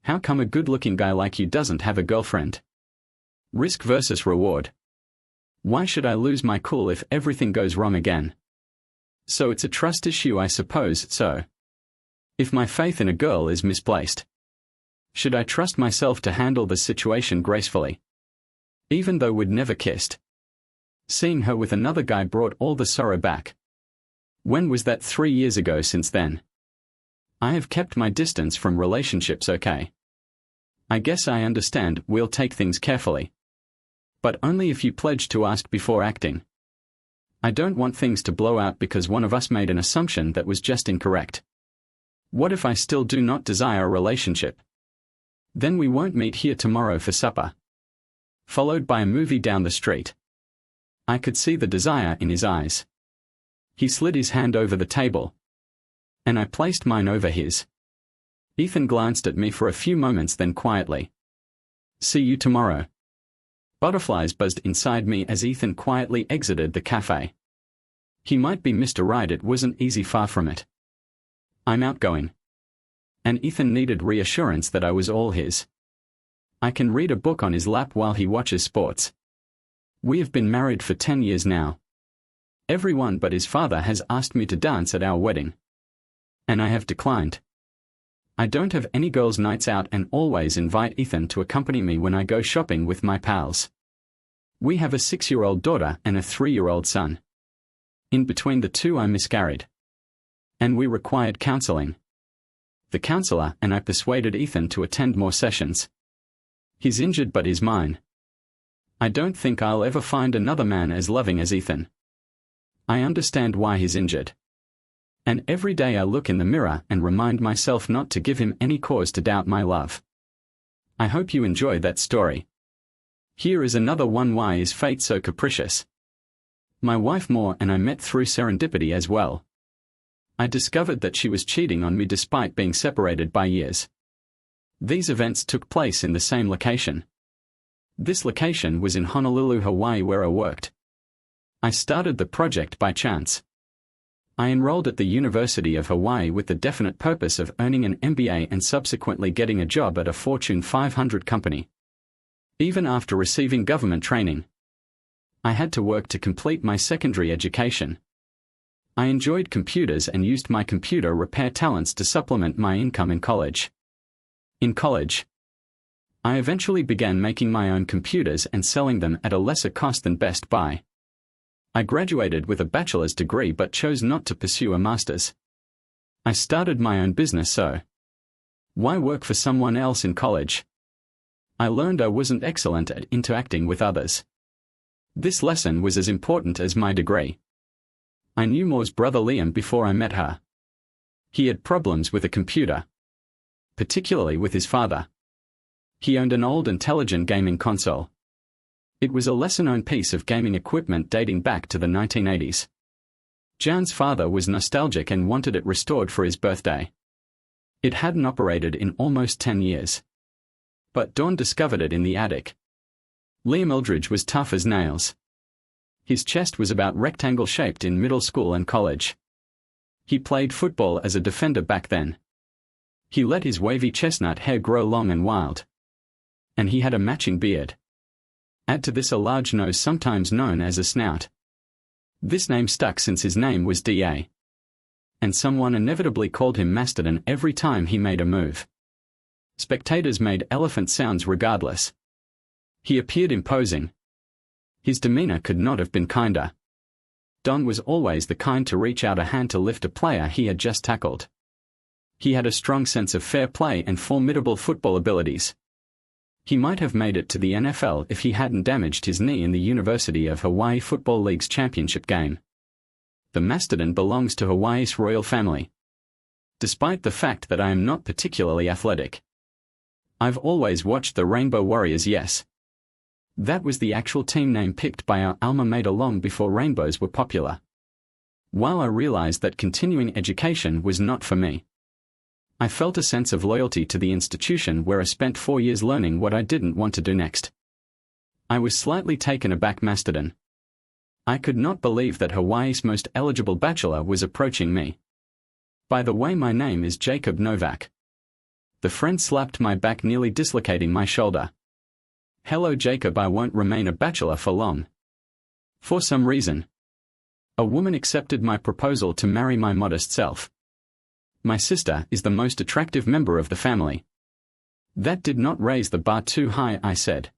how come a good-looking guy like you doesn't have a girlfriend? Risk versus reward. Why should I lose my cool if everything goes wrong again? So it's a trust issue, I suppose. So if my faith in a girl is misplaced, should I trust myself to handle the situation gracefully? Even though we'd never kissed. Seeing her with another guy brought all the sorrow back. When was that? 3 years ago. Since then, I have kept my distance from relationships. Okay. I guess I understand. We'll take things carefully. But only if you pledge to ask before acting. I don't want things to blow out because one of us made an assumption that was just incorrect. What if I still do not desire a relationship? Then we won't meet here tomorrow for supper. Followed by a movie down the street. I could see the desire in his eyes. He slid his hand over the table, and I placed mine over his. Ethan glanced at me for a few moments, then quietly, "See you tomorrow." Butterflies buzzed inside me as Ethan quietly exited the cafe. He might be Mr. Right, it wasn't easy, far from it. I'm outgoing. And Ethan needed reassurance that I was all his. I can read a book on his lap while he watches sports. We have been married for 10 years now. Everyone but his father has asked me to dance at our wedding. And I have declined. I don't have any girls' nights out and always invite Ethan to accompany me when I go shopping with my pals. We have a 6-year-old daughter and a 3-year-old son. In between the two I miscarried. And we required counseling. The counselor and I persuaded Ethan to attend more sessions. He's injured but he's mine. I don't think I'll ever find another man as loving as Ethan. I understand why he's injured. And every day I look in the mirror and remind myself not to give him any cause to doubt my love. I hope you enjoy that story. Here is another one. Why is fate so capricious? My wife Moore and I met through serendipity as well. I discovered that she was cheating on me despite being separated by years. These events took place in the same location. This location was in Honolulu, Hawaii, where I worked. I started the project by chance. I enrolled at the University of Hawaii with the definite purpose of earning an MBA and subsequently getting a job at a Fortune 500 company. Even after receiving government training, I had to work to complete my secondary education. I enjoyed computers and used my computer repair talents to supplement my income in college. In college, I eventually began making my own computers and selling them at a lesser cost than Best Buy. I graduated with a bachelor's degree but chose not to pursue a master's. I started my own business, so why work for someone else in college? I learned I wasn't excellent at interacting with others. This lesson was as important as my degree. I knew Moore's brother Liam before I met her. He had problems with a computer, particularly with his father. He owned an old intelligent gaming console. It was a lesser-known piece of gaming equipment dating back to the 1980s. Jan's father was nostalgic and wanted it restored for his birthday. It hadn't operated in almost 10 years. But Dawn discovered it in the attic. Liam Eldridge was tough as nails. His chest was about rectangle-shaped in middle school and college. He played football as a defender back then. He let his wavy chestnut hair grow long and wild. And he had a matching beard. Add to this a large nose sometimes known as a snout. This name stuck since his name was D.A. And someone inevitably called him Mastodon every time he made a move. Spectators made elephant sounds regardless. He appeared imposing. His demeanor could not have been kinder. Don was always the kind to reach out a hand to lift a player he had just tackled. He had a strong sense of fair play and formidable football abilities. He might have made it to the NFL if he hadn't damaged his knee in the University of Hawaii Football League's championship game. The Mastodon belongs to Hawaii's royal family. Despite the fact that I am not particularly athletic. I've always watched the Rainbow Warriors, yes. That was the actual team name picked by our alma mater long before rainbows were popular. While I realized that continuing education was not for me, I felt a sense of loyalty to the institution where I spent 4 years learning what I didn't want to do next. I was slightly taken aback. Mastodon. I could not believe that Hawaii's most eligible bachelor was approaching me. By the way, my name is Jacob Novak. The friend slapped my back, nearly dislocating my shoulder. Hello Jacob, I won't remain a bachelor for long. For some reason, a woman accepted my proposal to marry my modest self. My sister is the most attractive member of the family. That did not raise the bar too high, I said.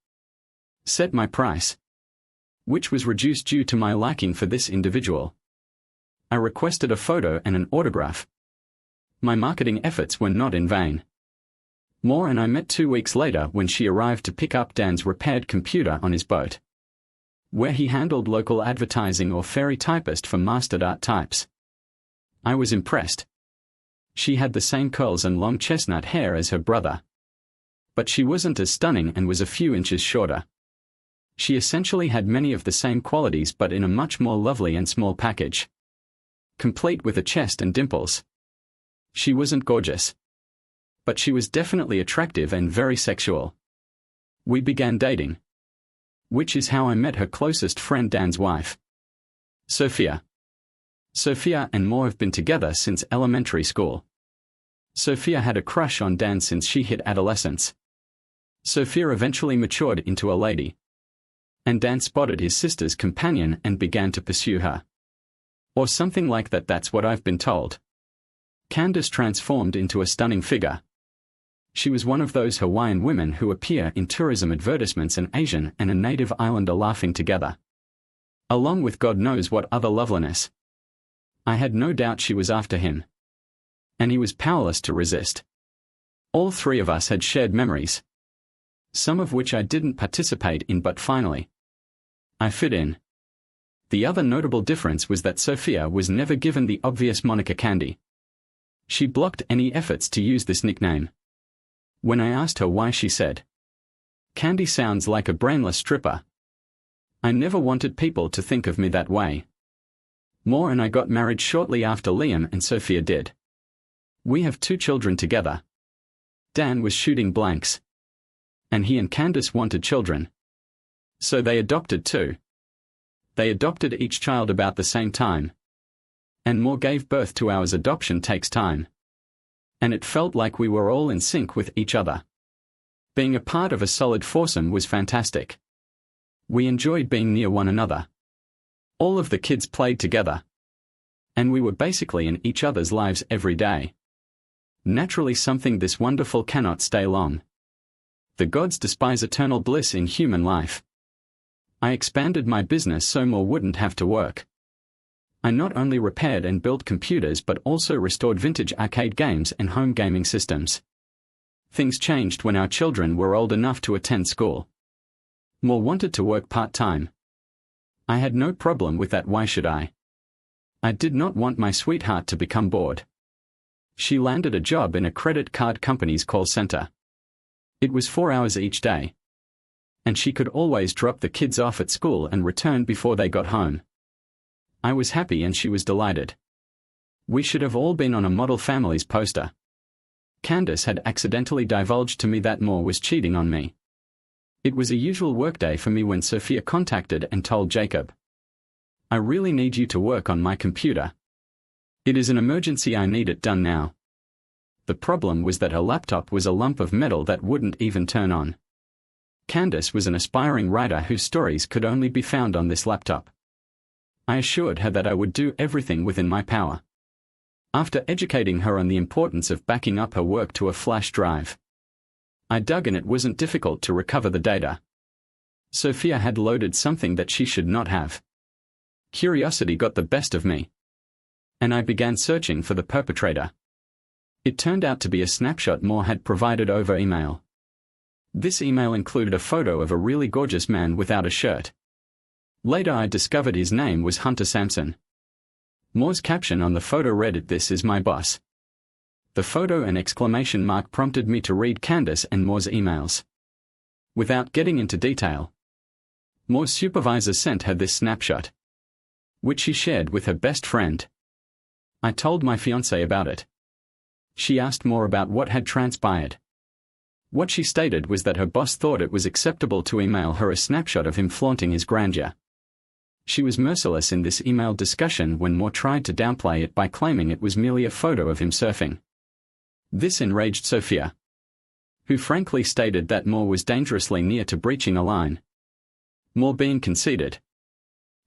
Set my price, which was reduced due to my liking for this individual. I requested a photo and an autograph. My marketing efforts were not in vain. Moore and I met 2 weeks later when she arrived to pick up Dan's repaired computer on his boat, where he handled local advertising or ferry typist for mastered art types. I was impressed. She had the same curls and long chestnut hair as her brother. But she wasn't as stunning and was a few inches shorter. She essentially had many of the same qualities but in a much more lovely and small package. Complete with a chest and dimples. She wasn't gorgeous. But she was definitely attractive and very sexual. We began dating. Which is how I met her closest friend, Dan's wife, Sophia. Sophia and Moore have been together since elementary school. Sophia had a crush on Dan since she hit adolescence. Sophia eventually matured into a lady. And Dan spotted his sister's companion and began to pursue her. Or something like that, that's what I've been told. Candace transformed into a stunning figure. She was one of those Hawaiian women who appear in tourism advertisements, an Asian and a native islander laughing together. Along with God knows what other loveliness. I had no doubt she was after him. And he was powerless to resist. All 3 of us had shared memories. Some of which I didn't participate in, but finally, I fit in. The other notable difference was that Sophia was never given the obvious moniker Candy. She blocked any efforts to use this nickname. When I asked her why, she said, "Candy sounds like a brainless stripper. I never wanted people to think of me that way." Moore and I got married shortly after Liam and Sophia did. We have 2 children together. Dan was shooting blanks. And he and Candace wanted children. So they adopted 2. They adopted each child about the same time. And Moore gave birth to ours. Adoption takes time. And it felt like we were all in sync with each other. Being a part of a solid foursome was fantastic. We enjoyed being near one another. All of the kids played together. And we were basically in each other's lives every day. Naturally, something this wonderful cannot stay long. The gods despise eternal bliss in human life. I expanded my business so Moore wouldn't have to work. I not only repaired and built computers but also restored vintage arcade games and home gaming systems. Things changed when our children were old enough to attend school. Moore wanted to work part-time. I had no problem with that. Why should I? I did not want my sweetheart to become bored. She landed a job in a credit card company's call center. It was 4 hours each day. And she could always drop the kids off at school and return before they got home. I was happy and she was delighted. We should have all been on a model family's poster. Candace had accidentally divulged to me that Moore was cheating on me. It was a usual workday for me when Sophia contacted and told Jacob, "I really need you to work on my computer. It is an emergency, I need it done now." The problem was that her laptop was a lump of metal that wouldn't even turn on. Candace was an aspiring writer whose stories could only be found on this laptop. I assured her that I would do everything within my power. After educating her on the importance of backing up her work to a flash drive, I dug and it wasn't difficult to recover the data. Sophia had loaded something that she should not have. Curiosity got the best of me, and I began searching for the perpetrator. It turned out to be a snapshot Moore had provided over email. This email included a photo of a really gorgeous man without a shirt. Later I discovered his name was Hunter Sampson. Moore's caption on the photo read, "This is my boss." The photo and exclamation mark prompted me to read Candace and Moore's emails. Without getting into detail, Moore's supervisor sent her this snapshot, which she shared with her best friend. I told my fiancée about it. She asked Moore about what had transpired. What she stated was that her boss thought it was acceptable to email her a snapshot of him flaunting his grandeur. She was merciless in this email discussion when Moore tried to downplay it by claiming it was merely a photo of him surfing. This enraged Sophia, who frankly stated that Moore was dangerously near to breaching a line. Moore, being conceited,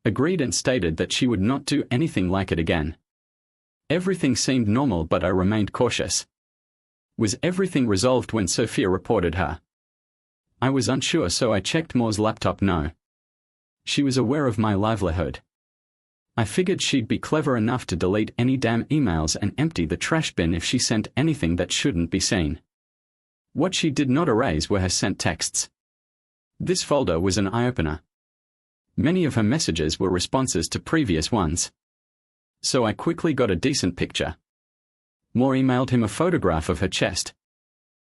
agreed and stated that she would not do anything like it again. Everything seemed normal, but I remained cautious. Was everything resolved when Sophia reported her? I was unsure, so I checked Moore's laptop. No. She was aware of my livelihood. I figured she'd be clever enough to delete any damn emails and empty the trash bin if she sent anything that shouldn't be seen. What she did not erase were her sent texts. This folder was an eye-opener. Many of her messages were responses to previous ones. So I quickly got a decent picture. Moore emailed him a photograph of her chest.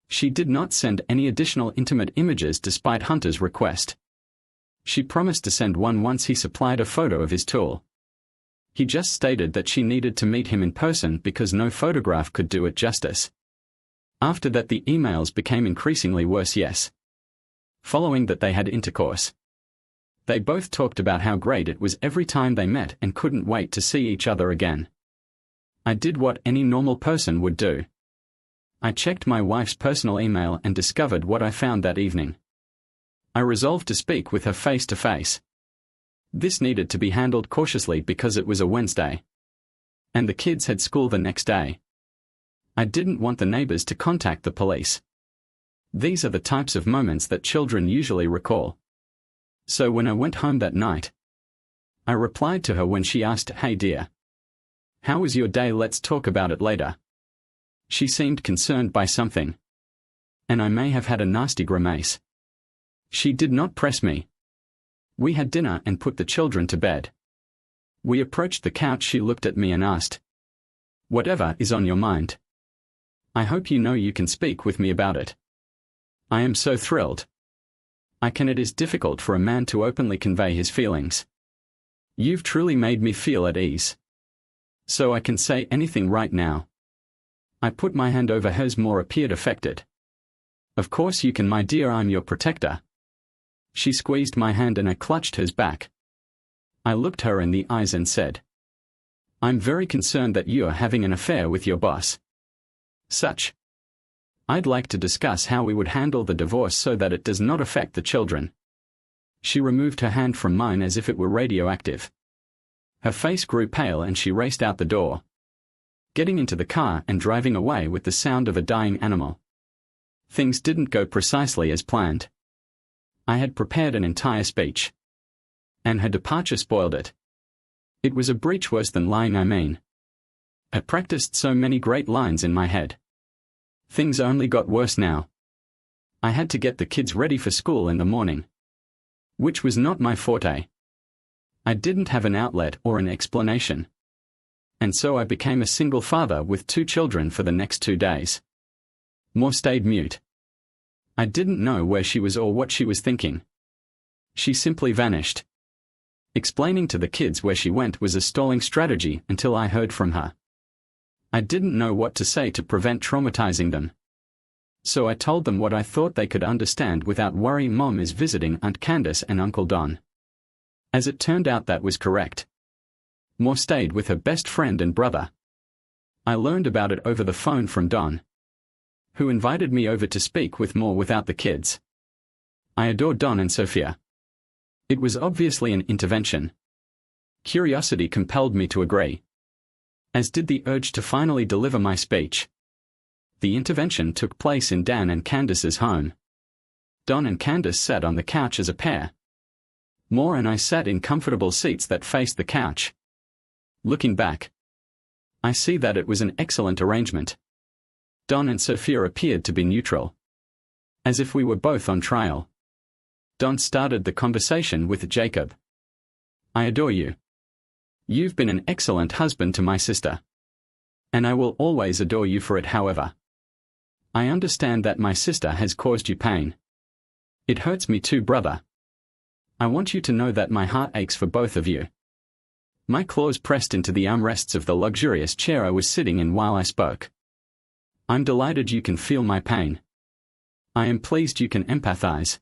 She did not send any additional intimate images despite Hunter's request. She promised to send one once he supplied a photo of his tool. He just stated that she needed to meet him in person because no photograph could do it justice. After that the emails became increasingly worse. Yes. Following that they had intercourse. They both talked about how great it was every time they met and couldn't wait to see each other again. I did what any normal person would do. I checked my wife's personal email and discovered what I found that evening. I resolved to speak with her face to face. This needed to be handled cautiously because it was a Wednesday, and the kids had school the next day. I didn't want the neighbors to contact the police. These are the types of moments that children usually recall. So when I went home that night, I replied to her when she asked, "Hey dear, how was your day? Let's talk about it later." She seemed concerned by something, and I may have had a nasty grimace. She did not press me. We had dinner and put the children to bed. We approached the couch. She looked at me and asked, "Whatever is on your mind? I hope you know you can speak with me about it." I am so thrilled. It is difficult for a man to openly convey his feelings. You've truly made me feel at ease. So I can say anything right now. I put my hand over hers. Moore appeared affected. "Of course you can, my dear, I'm your protector." She squeezed my hand and I clutched hers back. I looked her in the eyes and said, "I'm very concerned that you're having an affair with your boss. I'd like to discuss how we would handle the divorce so that it does not affect the children." She removed her hand from mine as if it were radioactive. Her face grew pale and she raced out the door, getting into the car and driving away with the sound of a dying animal. Things didn't go precisely as planned. I had prepared an entire speech, and her departure spoiled it. It was a breach worse than lying, I mean. I practiced so many great lines in my head. Things only got worse now. I had to get the kids ready for school in the morning, which was not my forte. I didn't have an outlet or an explanation, and so I became a single father with 2 children for the next 2 days. Moore stayed mute. I didn't know where she was or what she was thinking. She simply vanished. Explaining to the kids where she went was a stalling strategy until I heard from her. I didn't know what to say to prevent traumatizing them. So I told them what I thought they could understand without worrying. Mom is visiting Aunt Candace and Uncle Don. As it turned out, that was correct. More stayed with her best friend and brother. I learned about it over the phone from Don, who invited me over to speak with More without the kids. I adore Don and Sophia. It was obviously an intervention. Curiosity compelled me to agree, as did the urge to finally deliver my speech. The intervention took place in Dan and Candace's home. Don and Candace sat on the couch as a pair. More and I sat in comfortable seats that faced the couch. Looking back, I see that it was an excellent arrangement. Don and Sophia appeared to be neutral, as if we were both on trial. Don started the conversation with Jacob. I adore you. You've been an excellent husband to my sister. And I will always adore you for it. However, I understand that my sister has caused you pain. It hurts me too, brother. I want you to know that my heart aches for both of you. My claws pressed into the armrests of the luxurious chair I was sitting in while I spoke. I'm delighted you can feel my pain. I am pleased you can empathize.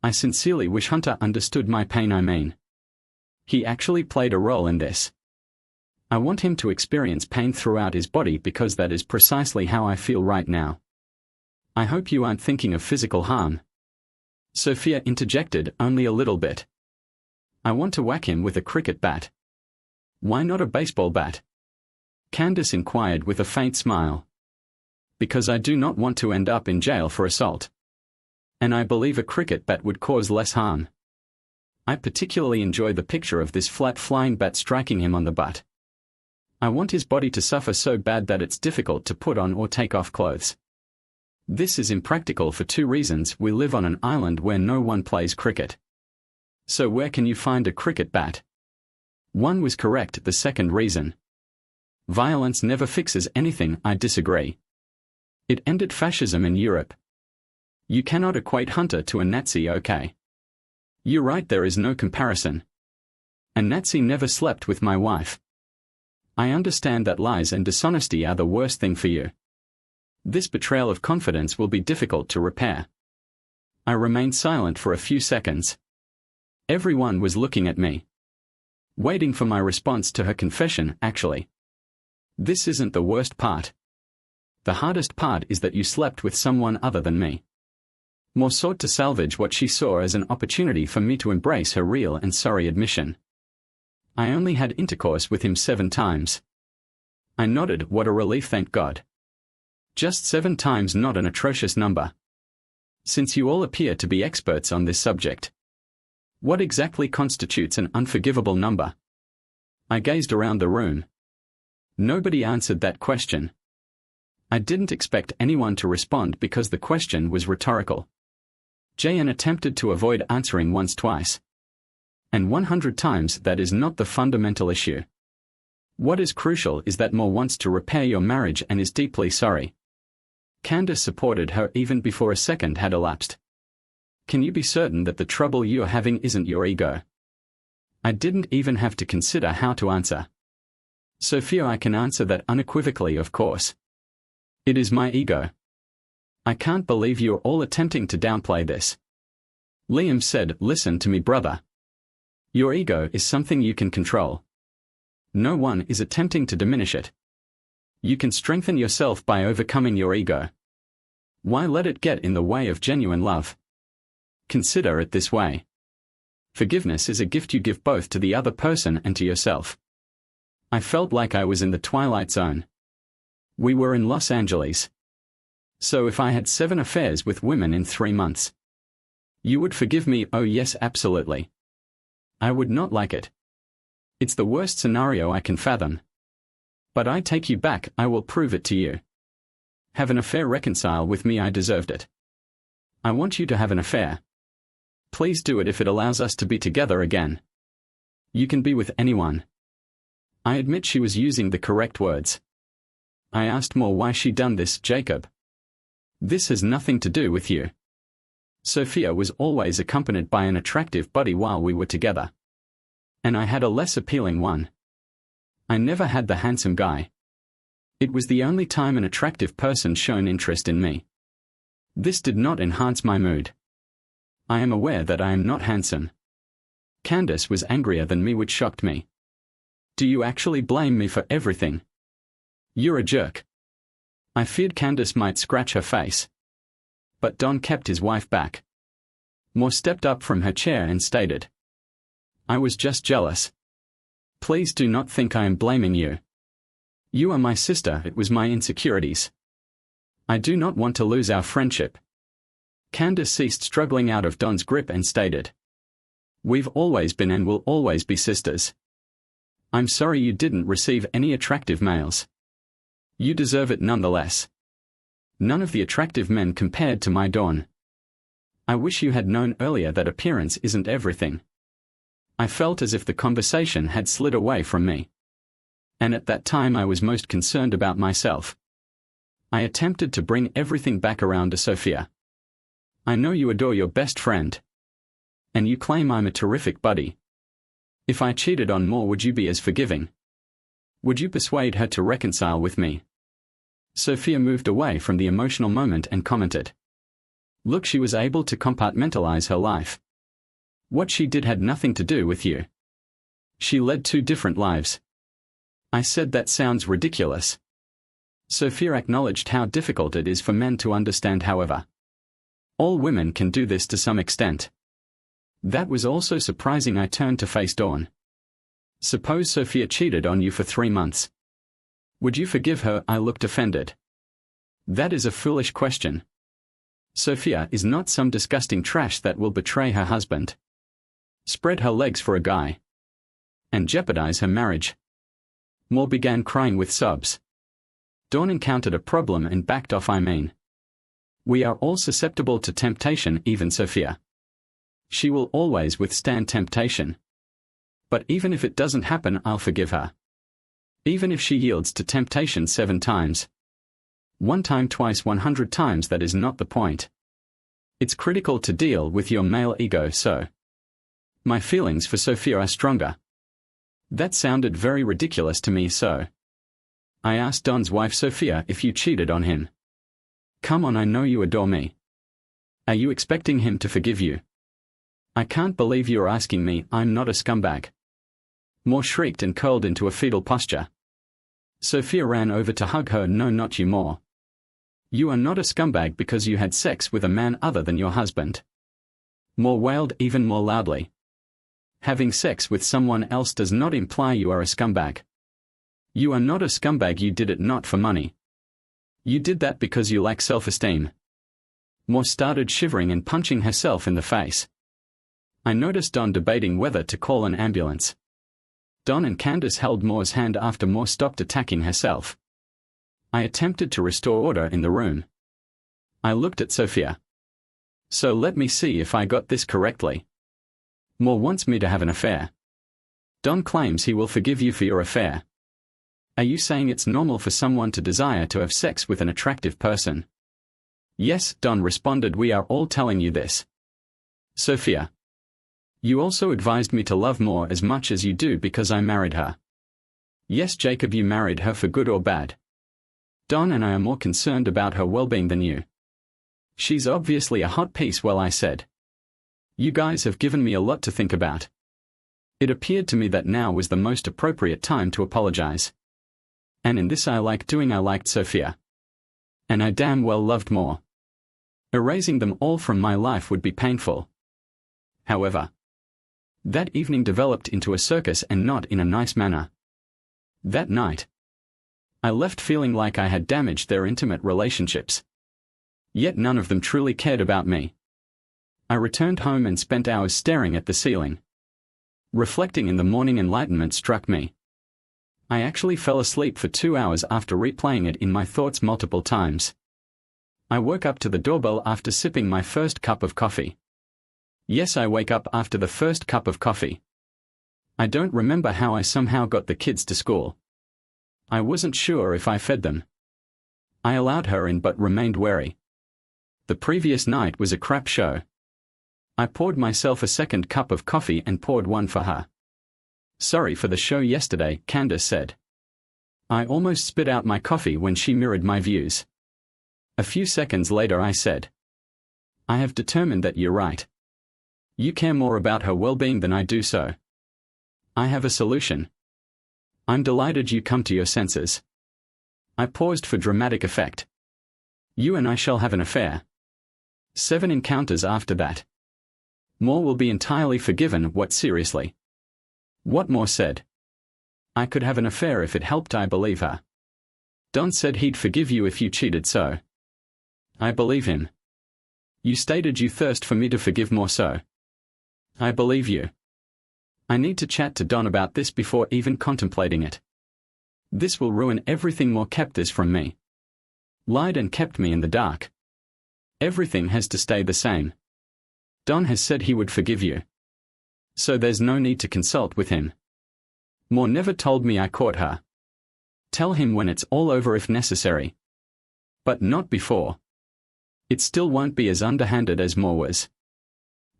I sincerely wish Hunter understood my pain. He actually played a role in this. I want him to experience pain throughout his body because that is precisely how I feel right now. I hope you aren't thinking of physical harm. Sophia interjected, only a little bit. I want to whack him with a cricket bat. Why not a baseball bat? Candace inquired with a faint smile. Because I do not want to end up in jail for assault. And I believe a cricket bat would cause less harm. I particularly enjoy the picture of this flat flying bat striking him on the butt. I want his body to suffer so bad that it's difficult to put on or take off clothes. This is impractical for two reasons. We live on an island where no one plays cricket. So where can you find a cricket bat? One was correct. The second reason. Violence never fixes anything. I disagree. It ended fascism in Europe. You cannot equate Hunter to a Nazi, okay? You're right, there is no comparison. A Nazi never slept with my wife. I understand that lies and dishonesty are the worst thing for you. This betrayal of confidence will be difficult to repair. I remained silent for a few seconds. Everyone was looking at me, waiting for my response to her confession. Actually, this isn't the worst part. The hardest part is that you slept with someone other than me. More sought to salvage what she saw as an opportunity for me to embrace her real and sorry admission. I only had intercourse with him 7 times. I nodded. What a relief, thank God. Just 7 times, not an atrocious number. Since you all appear to be experts on this subject, what exactly constitutes an unforgivable number? I gazed around the room. Nobody answered that question. I didn't expect anyone to respond because the question was rhetorical. Jan attempted to avoid answering once, twice. And 100 times. That is not the fundamental issue. What is crucial is that More wants to repair your marriage and is deeply sorry. Candace supported her even before a second had elapsed. Can you be certain that the trouble you are having isn't your ego? I didn't even have to consider how to answer. Sophia, I can answer that unequivocally, of course. It is my ego. I can't believe you're all attempting to downplay this. Liam said, listen to me, brother. Your ego is something you can control. No one is attempting to diminish it. You can strengthen yourself by overcoming your ego. Why let it get in the way of genuine love? Consider it this way. Forgiveness is a gift you give both to the other person and to yourself. I felt like I was in the Twilight Zone. We were in Los Angeles. So if I had 7 affairs with women in 3 months, you would forgive me? Oh yes, absolutely. I would not like it. It's the worst scenario I can fathom. But I take you back, I will prove it to you. Have an affair, reconcile with me, I deserved it. I want you to have an affair. Please do it if it allows us to be together again. You can be with anyone. I admit she was using the correct words. I asked More why she done this, Jacob. This has nothing to do with you. Sophia was always accompanied by an attractive buddy while we were together. And I had a less appealing one. I never had the handsome guy. It was the only time an attractive person shown interest in me. This did not enhance my mood. I am aware that I am not handsome. Candace was angrier than me, which shocked me. Do you actually blame me for everything? You're a jerk. I feared Candace might scratch her face. But Don kept his wife back. Moore stepped up from her chair and stated, I was just jealous. Please do not think I am blaming you. You are my sister, it was my insecurities. I do not want to lose our friendship. Candace ceased struggling out of Don's grip and stated, We've always been and will always be sisters. I'm sorry you didn't receive any attractive males. You deserve it nonetheless. None of the attractive men compared to my Dawn. I wish you had known earlier that appearance isn't everything. I felt as if the conversation had slid away from me. And at that time I was most concerned about myself. I attempted to bring everything back around to Sophia. I know you adore your best friend. And you claim I'm a terrific buddy. If I cheated on Moore, would you be as forgiving? Would you persuade her to reconcile with me? Sophia moved away from the emotional moment and commented. Look, she was able to compartmentalize her life. What she did had nothing to do with you. She led 2 different lives. I said that sounds ridiculous. Sophia acknowledged how difficult it is for men to understand, however. All women can do this to some extent. That was also surprising. I turned to face Dawn. Suppose Sophia cheated on you for 3 months. Would you forgive her? I looked offended. That is a foolish question. Sophia is not some disgusting trash that will betray her husband, spread her legs for a guy, and jeopardize her marriage. Moore began crying with sobs. Dawn encountered a problem and backed off. We are all susceptible to temptation, even Sophia. She will always withstand temptation. But even if it doesn't happen, I'll forgive her. Even if she yields to temptation 7 times. 1 time, twice, 100 times, that is not the point. It's critical to deal with your male ego, so my feelings for Sophia are stronger. That sounded very ridiculous to me, so I asked Don's wife Sophia if you cheated on him. Come on, I know you adore me. Are you expecting him to forgive you? I can't believe you're asking me. I'm not a scumbag. Moore shrieked and curled into a fetal posture. Sophia ran over to hug her. No, not you, Moore. You are not a scumbag because you had sex with a man other than your husband. Moore wailed even more loudly. Having sex with someone else does not imply you are a scumbag. You are not a scumbag. You did it not for money. You did that because you lack self-esteem. Moore started shivering and punching herself in the face. I noticed Don debating whether to call an ambulance. Don and Candace held Moore's hand after Moore stopped attacking herself. I attempted to restore order in the room. I looked at Sophia. So let me see if I got this correctly. Moore wants me to have an affair. Don claims he will forgive you for your affair. Are you saying it's normal for someone to desire to have sex with an attractive person? Yes, Don responded. We are all telling you this. Sophia. You also advised me to love Moore as much as you do because I married her. Yes, Jacob, you married her for good or bad. Don and I are more concerned about her well-being than you. She's obviously a hot piece. Well, I said. You guys have given me a lot to think about. It appeared to me that now was the most appropriate time to apologize. And in this I like doing. I liked Sophia. And I damn well loved Moore. Erasing them all from my life would be painful. However, that evening developed into a circus, and not in a nice manner. That night, I left feeling like I had damaged their intimate relationships. Yet none of them truly cared about me. I returned home and spent hours staring at the ceiling. Reflecting in the morning, enlightenment struck me. I actually fell asleep for 2 hours after replaying it in my thoughts multiple times. I woke up to the doorbell after sipping my first cup of coffee. Yes, I wake up after the first cup of coffee. I don't remember how I somehow got the kids to school. I wasn't sure if I fed them. I allowed her in but remained wary. The previous night was a crap show. I poured myself a second cup of coffee and poured one for her. Sorry for the show yesterday, Candace said. I almost spit out my coffee when she mirrored my views. A few seconds later I said, I have determined that you're right. You care more about her well-being than I do so. I have a solution. I'm delighted you come to your senses. I paused for dramatic effect. You and I shall have an affair. 7 encounters after that. Moore will be entirely forgiven. What seriously? What Moore said. I could have an affair if it helped. I believe her. Don said he'd forgive you if you cheated so. I believe him. You stated you thirst for me to forgive more so. I believe you. I need to chat to Don about this before even contemplating it. This will ruin everything. Moore kept this from me. Lied and kept me in the dark. Everything has to stay the same. Don has said he would forgive you. So there's no need to consult with him. Moore never told me I caught her. Tell him when it's all over if necessary. But not before. It still won't be as underhanded as Moore was.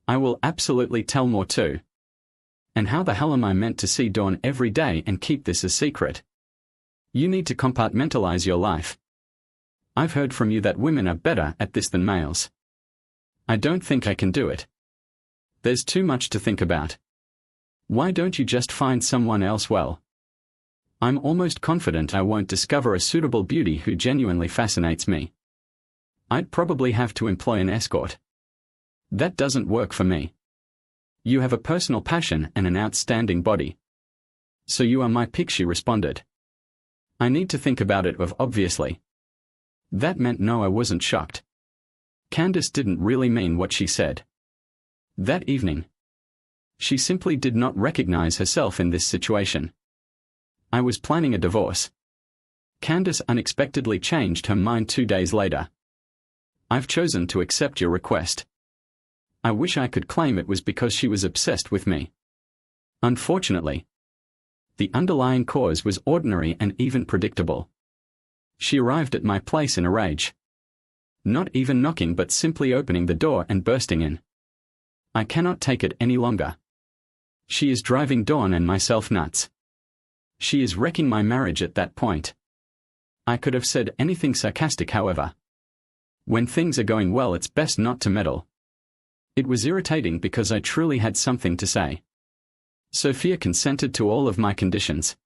I will absolutely tell Moore too. And how the hell am I meant to see Dawn every day and keep this a secret? You need to compartmentalize your life. I've heard from you that women are better at this than males. I don't think I can do it. There's too much to think about. Why don't you just find someone else? Well, I'm almost confident I won't discover a suitable beauty who genuinely fascinates me. I'd probably have to employ an escort. That doesn't work for me. You have a personal passion and an outstanding body. So you are my pick, she responded. I need to think about it, obviously. That meant no, I wasn't shocked. Candace didn't really mean what she said. That evening, she simply did not recognize herself in this situation. I was planning a divorce. Candace unexpectedly changed her mind 2 days later. I've chosen to accept your request. I wish I could claim it was because she was obsessed with me. Unfortunately, the underlying cause was ordinary and even predictable. She arrived at my place in a rage. Not even knocking but simply opening the door and bursting in. I cannot take it any longer. She is driving Dawn and myself nuts. She is wrecking my marriage at that point. I could have said anything sarcastic, however. When things are going well, it's best not to meddle. It was irritating because I truly had something to say. Sophia consented to all of my conditions.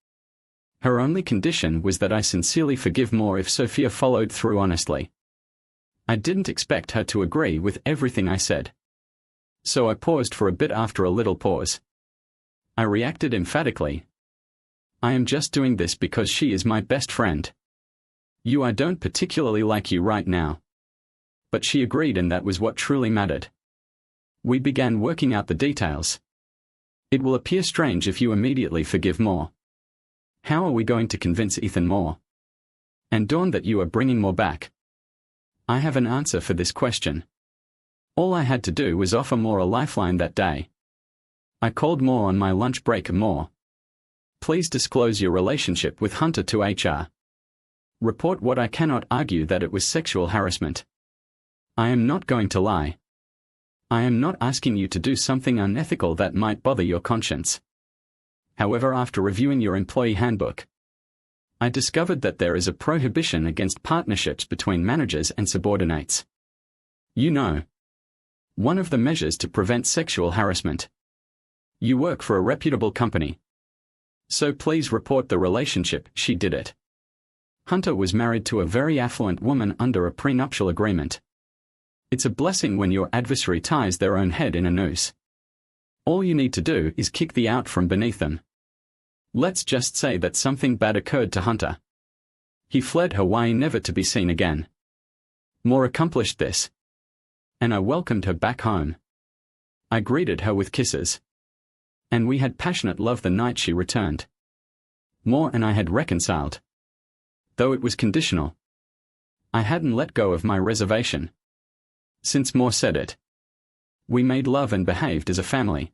Her only condition was that I sincerely forgive Moore if Sophia followed through honestly. I didn't expect her to agree with everything I said. So I paused for a bit. After a little pause, I reacted emphatically. I am just doing this because she is my best friend. I don't particularly like you right now. But she agreed, and that was what truly mattered. We began working out the details. It will appear strange if you immediately forgive Moore. How are we going to convince Ethan Moore and Dawn that you are bringing Moore back? I have an answer for this question. All I had to do was offer Moore a lifeline that day. I called Moore on my lunch break. Moore, please disclose your relationship with Hunter to HR. Report what I cannot argue that it was sexual harassment. I am not going to lie. I am not asking you to do something unethical that might bother your conscience. However, after reviewing your employee handbook, I discovered that there is a prohibition against partnerships between managers and subordinates. You know, one of the measures to prevent sexual harassment. You work for a reputable company. So please report the relationship. She did it. Hunter was married to a very affluent woman under a prenuptial agreement. It's a blessing when your adversary ties their own head in a noose. All you need to do is kick the out from beneath them. Let's just say that something bad occurred to Hunter. He fled Hawaii, never to be seen again. Moore accomplished this. And I welcomed her back home. I greeted her with kisses. And we had passionate love the night she returned. Moore and I had reconciled. Though it was conditional. I hadn't let go of my reservation. Since Moore said it. We made love and behaved as a family.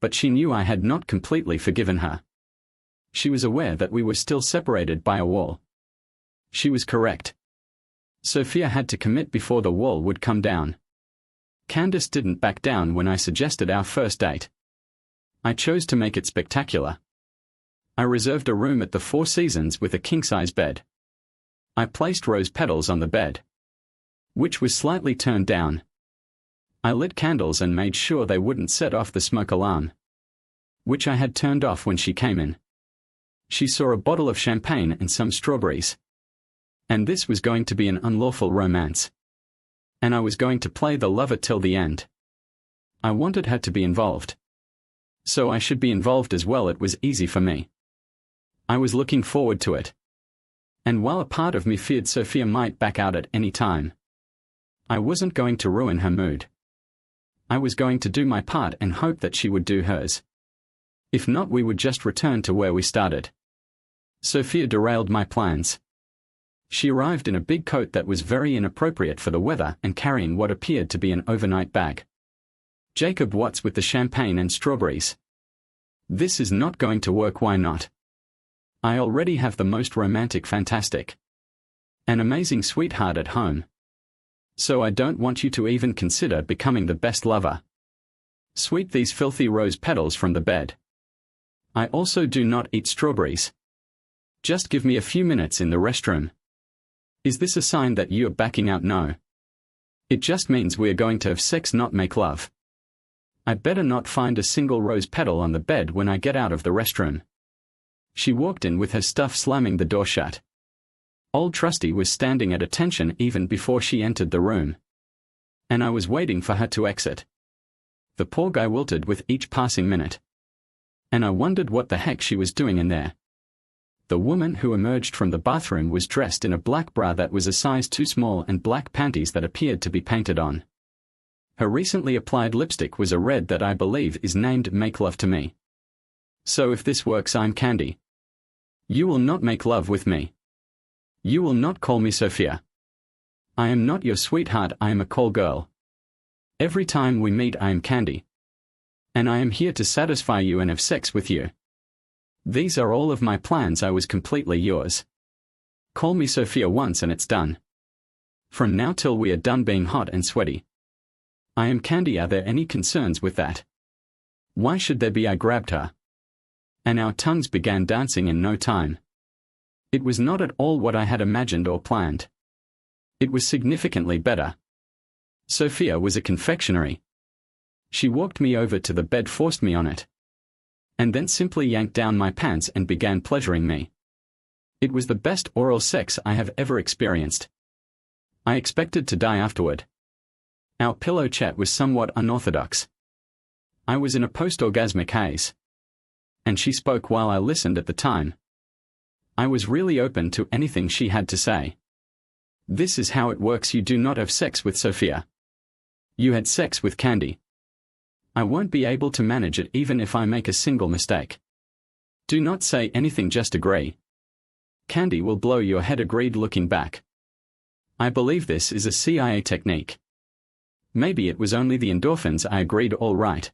But she knew I had not completely forgiven her. She was aware that we were still separated by a wall. She was correct. Sophia had to commit before the wall would come down. Candace didn't back down when I suggested our first date. I chose to make it spectacular. I reserved a room at the Four Seasons with a king-size bed. I placed rose petals on the bed, which was slightly turned down. I lit candles and made sure they wouldn't set off the smoke alarm, which I had turned off when she came in. She saw a bottle of champagne and some strawberries. And this was going to be an unlawful romance. And I was going to play the lover till the end. I wanted her to be involved. So I should be involved as well. It was easy for me. I was looking forward to it. And while a part of me feared Sophia might back out at any time, I wasn't going to ruin her mood. I was going to do my part and hope that she would do hers. If not, we would just return to where we started. Sophia derailed my plans. She arrived in a big coat that was very inappropriate for the weather and carrying what appeared to be an overnight bag. Jacob, what's with the champagne and strawberries? This is not going to work. Why not? I already have the most romantic, fantastic, an amazing sweetheart at home. So I don't want you to even consider becoming the best lover. Sweep these filthy rose petals from the bed. I also do not eat strawberries. Just give me a few minutes in the restroom. Is this a sign that you're backing out? No. It just means we're going to have sex, not make love. I better not find a single rose petal on the bed when I get out of the restroom. She walked in with her stuff, slamming the door shut. Old Trusty was standing at attention even before she entered the room. And I was waiting for her to exit. The poor guy wilted with each passing minute. And I wondered what the heck she was doing in there. The woman who emerged from the bathroom was dressed in a black bra that was a size too small and black panties that appeared to be painted on. Her recently applied lipstick was a red that I believe is named Make Love to Me. So if this works, I'm Candy. You will not make love with me. You will not call me Sophia. I am not your sweetheart, I am a call girl. Every time we meet I am Candy. And I am here to satisfy you and have sex with you. These are all of my plans. I was completely yours. Call me Sophia once and it's done. From now till we are done being hot and sweaty. I am Candy. Are there any concerns with that? Why should there be? I grabbed her. And our tongues began dancing in no time. It was not at all what I had imagined or planned. It was significantly better. Sophia was a confectionery. She walked me over to the bed, forced me on it, and then simply yanked down my pants and began pleasuring me. It was the best oral sex I have ever experienced. I expected to die afterward. Our pillow chat was somewhat unorthodox. I was in a post-orgasmic haze. And she spoke while I listened at the time. I was really open to anything she had to say. This is how it works. You do not have sex with Sophia. You had sex with Candy. I won't be able to manage it even if I make a single mistake. Do not say anything, just agree. Candy will blow your head. Agreed. Looking back, I believe this is a CIA technique. Maybe it was only the endorphins. I agreed. All right.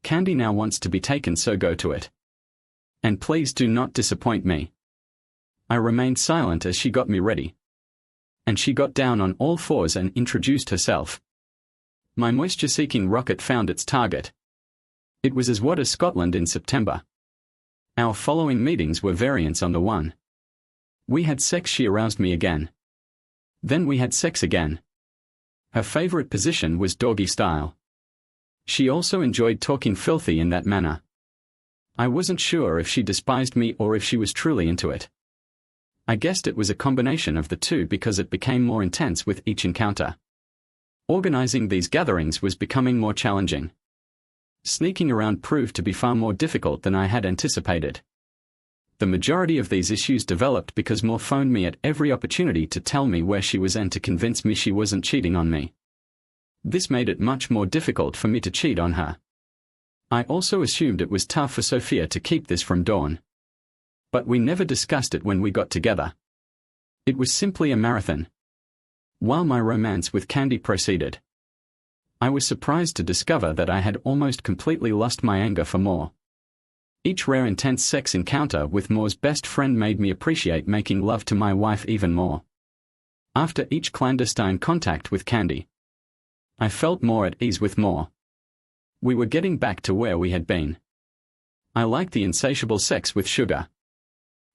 Candy now wants to be taken, so go to it. And please do not disappoint me. I remained silent as she got me ready. And she got down on all fours and introduced herself. My moisture-seeking rocket found its target. It was as hot as Scotland in September. Our following meetings were variants on the one. We had sex. She aroused me again. Then we had sex again. Her favorite position was doggy style. She also enjoyed talking filthy in that manner. I wasn't sure if she despised me or if she was truly into it. I guessed it was a combination of the two because it became more intense with each encounter. Organizing these gatherings was becoming more challenging. Sneaking around proved to be far more difficult than I had anticipated. The majority of these issues developed because Moore phoned me at every opportunity to tell me where she was and to convince me she wasn't cheating on me. This made it much more difficult for me to cheat on her. I also assumed it was tough for Sophia to keep this from Dawn. But we never discussed it when we got together. It was simply a marathon. While my romance with Candy proceeded, I was surprised to discover that I had almost completely lost my anger for Moore. Each rare intense sex encounter with Moore's best friend made me appreciate making love to my wife even more. After each clandestine contact with Candy, I felt more at ease with more. We were getting back to where we had been. I liked the insatiable sex with Sugar.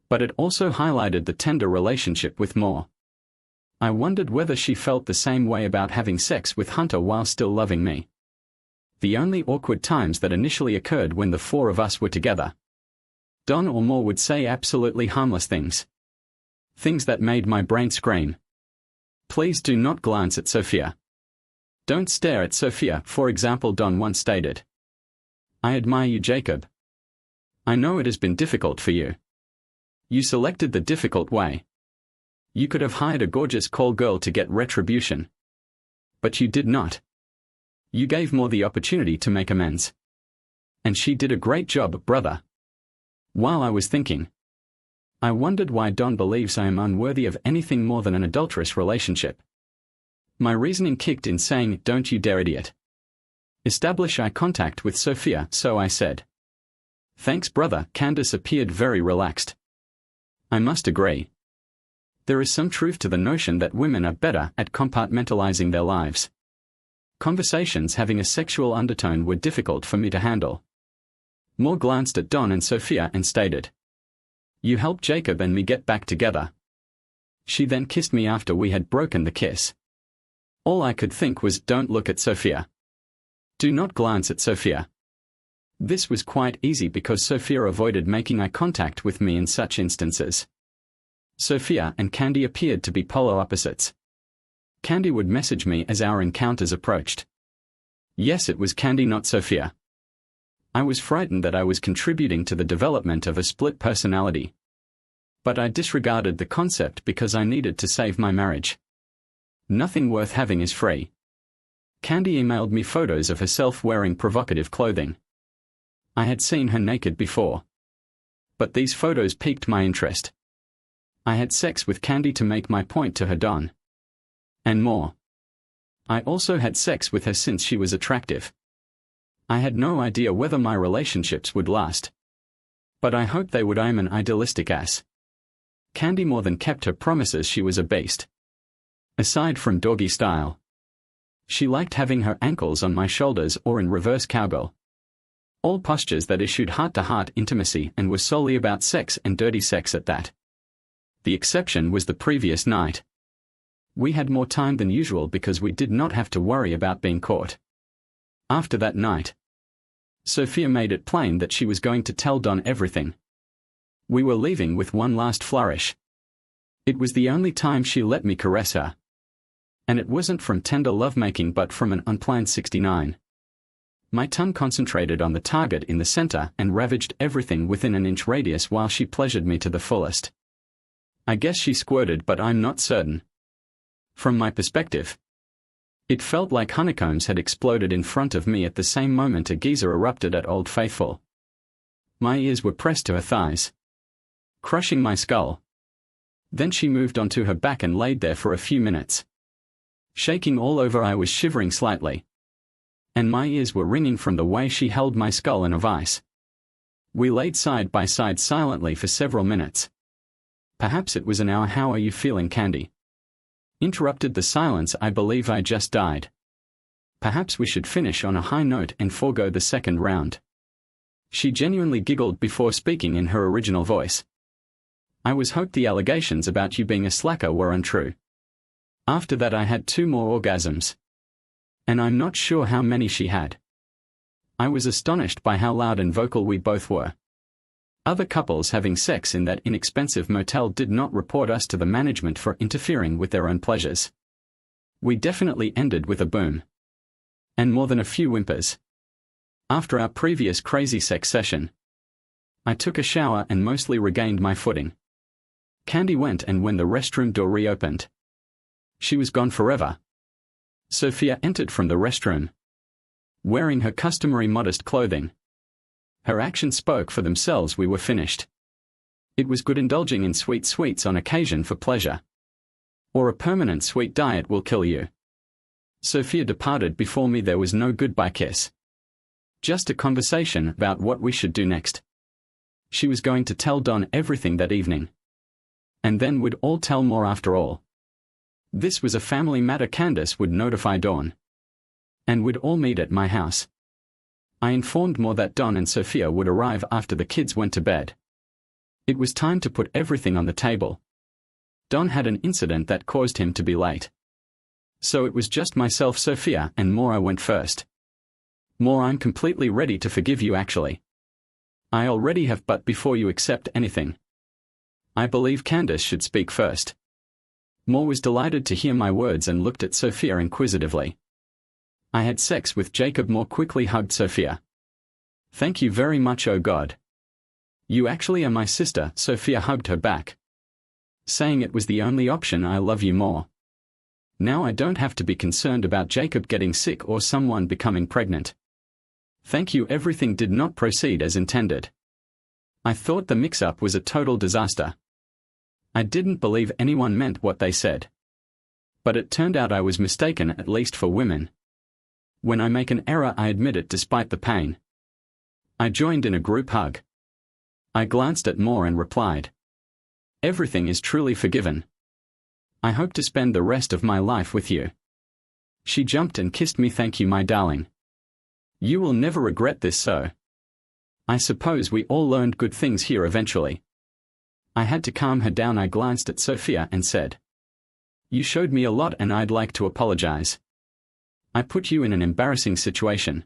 But it also highlighted the tender relationship with More. I wondered whether she felt the same way about having sex with Hunter while still loving me. The only awkward times that initially occurred when the four of us were together. Don or More would say absolutely harmless things. Things that made my brain scream. Please do not glance at Sophia. Don't stare at Sophia, for example. Don once stated. I admire you, Jacob. I know it has been difficult for you. You selected the difficult way. You could have hired a gorgeous call girl to get retribution. But you did not. You gave More the opportunity to make amends. And she did a great job, brother. While I was thinking, I wondered why Don believes I am unworthy of anything more than an adulterous relationship. My reasoning kicked in, saying, don't you dare, idiot. Establish eye contact with Sophia, so I said. Thanks, brother. Candace appeared very relaxed. I must agree. There is some truth to the notion that women are better at compartmentalizing their lives. Conversations having a sexual undertone were difficult for me to handle. More glanced at Don and Sophia and stated, you helped Jacob and me get back together. She then kissed me after we had broken the kiss. All I could think was, don't look at Sophia. Do not glance at Sophia. This was quite easy because Sophia avoided making eye contact with me in such instances. Sophia and Candy appeared to be polar opposites. Candy would message me as our encounters approached. Yes, it was Candy, not Sophia. I was frightened that I was contributing to the development of a split personality. But I disregarded the concept because I needed to save my marriage. Nothing worth having is free. Candy emailed me photos of herself wearing provocative clothing. I had seen her naked before. But these photos piqued my interest. I had sex with Candy to make my point to her, Don. And more. I also had sex with her since she was attractive. I had no idea whether my relationships would last. But I hoped they would. I am an idealistic ass. Candy more than kept her promises. She was a beast. Aside from doggy style. She liked having her ankles on my shoulders or in reverse cowgirl. All postures that issued heart-to-heart intimacy and were solely about sex, and dirty sex at that. The exception was the previous night. We had more time than usual because we did not have to worry about being caught. After that night, Sophia made it plain that she was going to tell Don everything. We were leaving with one last flourish. It was the only time she let me caress her. And it wasn't from tender lovemaking but from an unplanned 69. My tongue concentrated on the target in the center and ravaged everything within an inch radius while she pleasured me to the fullest. I guess she squirted, but I'm not certain. From my perspective, it felt like honeycombs had exploded in front of me at the same moment a geyser erupted at Old Faithful. My ears were pressed to her thighs, crushing my skull. Then she moved onto her back and laid there for a few minutes. Shaking all over, I was shivering slightly. And my ears were ringing from the way she held my skull in a vice. We laid side by side silently for several minutes. Perhaps it was an hour. How are you feeling, Candy? Interrupted the silence. I believe I just died. Perhaps we should finish on a high note and forego the second round. She genuinely giggled before speaking in her original voice. I hoped the allegations about you being a slacker were untrue. After that I had 2 more orgasms. And I'm not sure how many she had. I was astonished by how loud and vocal we both were. Other couples having sex in that inexpensive motel did not report us to the management for interfering with their own pleasures. We definitely ended with a boom. And more than a few whimpers. After our previous crazy sex session, I took a shower and mostly regained my footing. Candy went, and when the restroom door reopened, she was gone forever. Sophia entered from the restroom, wearing her customary modest clothing. Her actions spoke for themselves. We were finished. It was good indulging in sweet sweets on occasion for pleasure. Or a permanent sweet diet will kill you. Sophia departed before me. There was no goodbye kiss. Just a conversation about what we should do next. She was going to tell Don everything that evening. And then we'd all tell more after all. This was a family matter. Candace would notify Dawn. and we'd all meet at my house. I informed Moore that Don and Sophia would arrive after the kids went to bed. It was time to put everything on the table. Don had an incident that caused him to be late. So it was just myself, Sophia, and Moore. I went first. Moore, I'm completely ready to forgive you actually. I already have, but before you accept anything, I believe Candace should speak first. Moore was delighted to hear my words and looked at Sophia inquisitively. I had sex with Jacob. Moore quickly hugged Sophia. Thank you very much, oh God. You actually are my sister. Sophia hugged her back, saying it was the only option. I love you more. Now I don't have to be concerned about Jacob getting sick or someone becoming pregnant. Thank you. Everything did not proceed as intended. I thought the mix-up was a total disaster. I didn't believe anyone meant what they said. But it turned out I was mistaken, at least for women. When I make an error, I admit it despite the pain. I joined in a group hug. I glanced at Moore and replied, everything is truly forgiven. I hope to spend the rest of my life with you. She jumped and kissed me. Thank you, my darling. You will never regret this. So I suppose we all learned good things here eventually. I had to calm her down. I glanced at Sophia and said, you showed me a lot and I'd like to apologize. I put you in an embarrassing situation.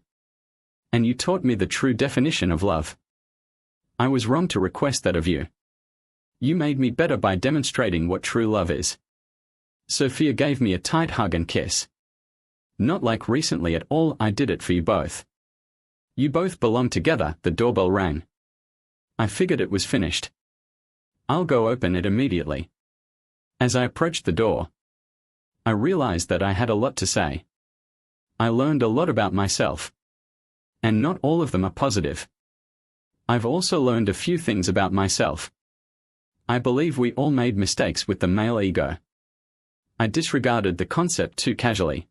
And you taught me the true definition of love. I was wrong to request that of you. You made me better by demonstrating what true love is. Sophia gave me a tight hug and kiss. Not like recently at all. I did it for you both. You both belong together. The doorbell rang. I figured it was finished. I'll go open it immediately. As I approached the door, I realized that I had a lot to say. I learned a lot about myself. And not all of them are positive. I've also learned a few things about myself. I believe we all made mistakes with the male ego. I disregarded the concept too casually.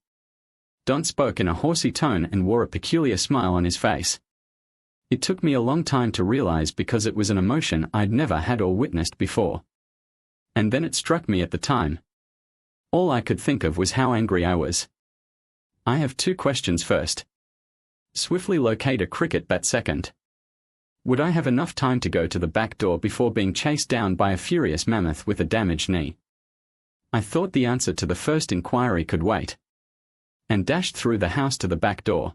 Don spoke in a horsey tone and wore a peculiar smile on his face. It took me a long time to realize because it was an emotion I'd never had or witnessed before. And then it struck me at the time. All I could think of was how angry I was. I have 2 questions. First, swiftly locate a cricket bat. Second, would I have enough time to go to the back door before being chased down by a furious mammoth with a damaged knee? I thought the answer to the first inquiry could wait, and dashed through the house to the back door.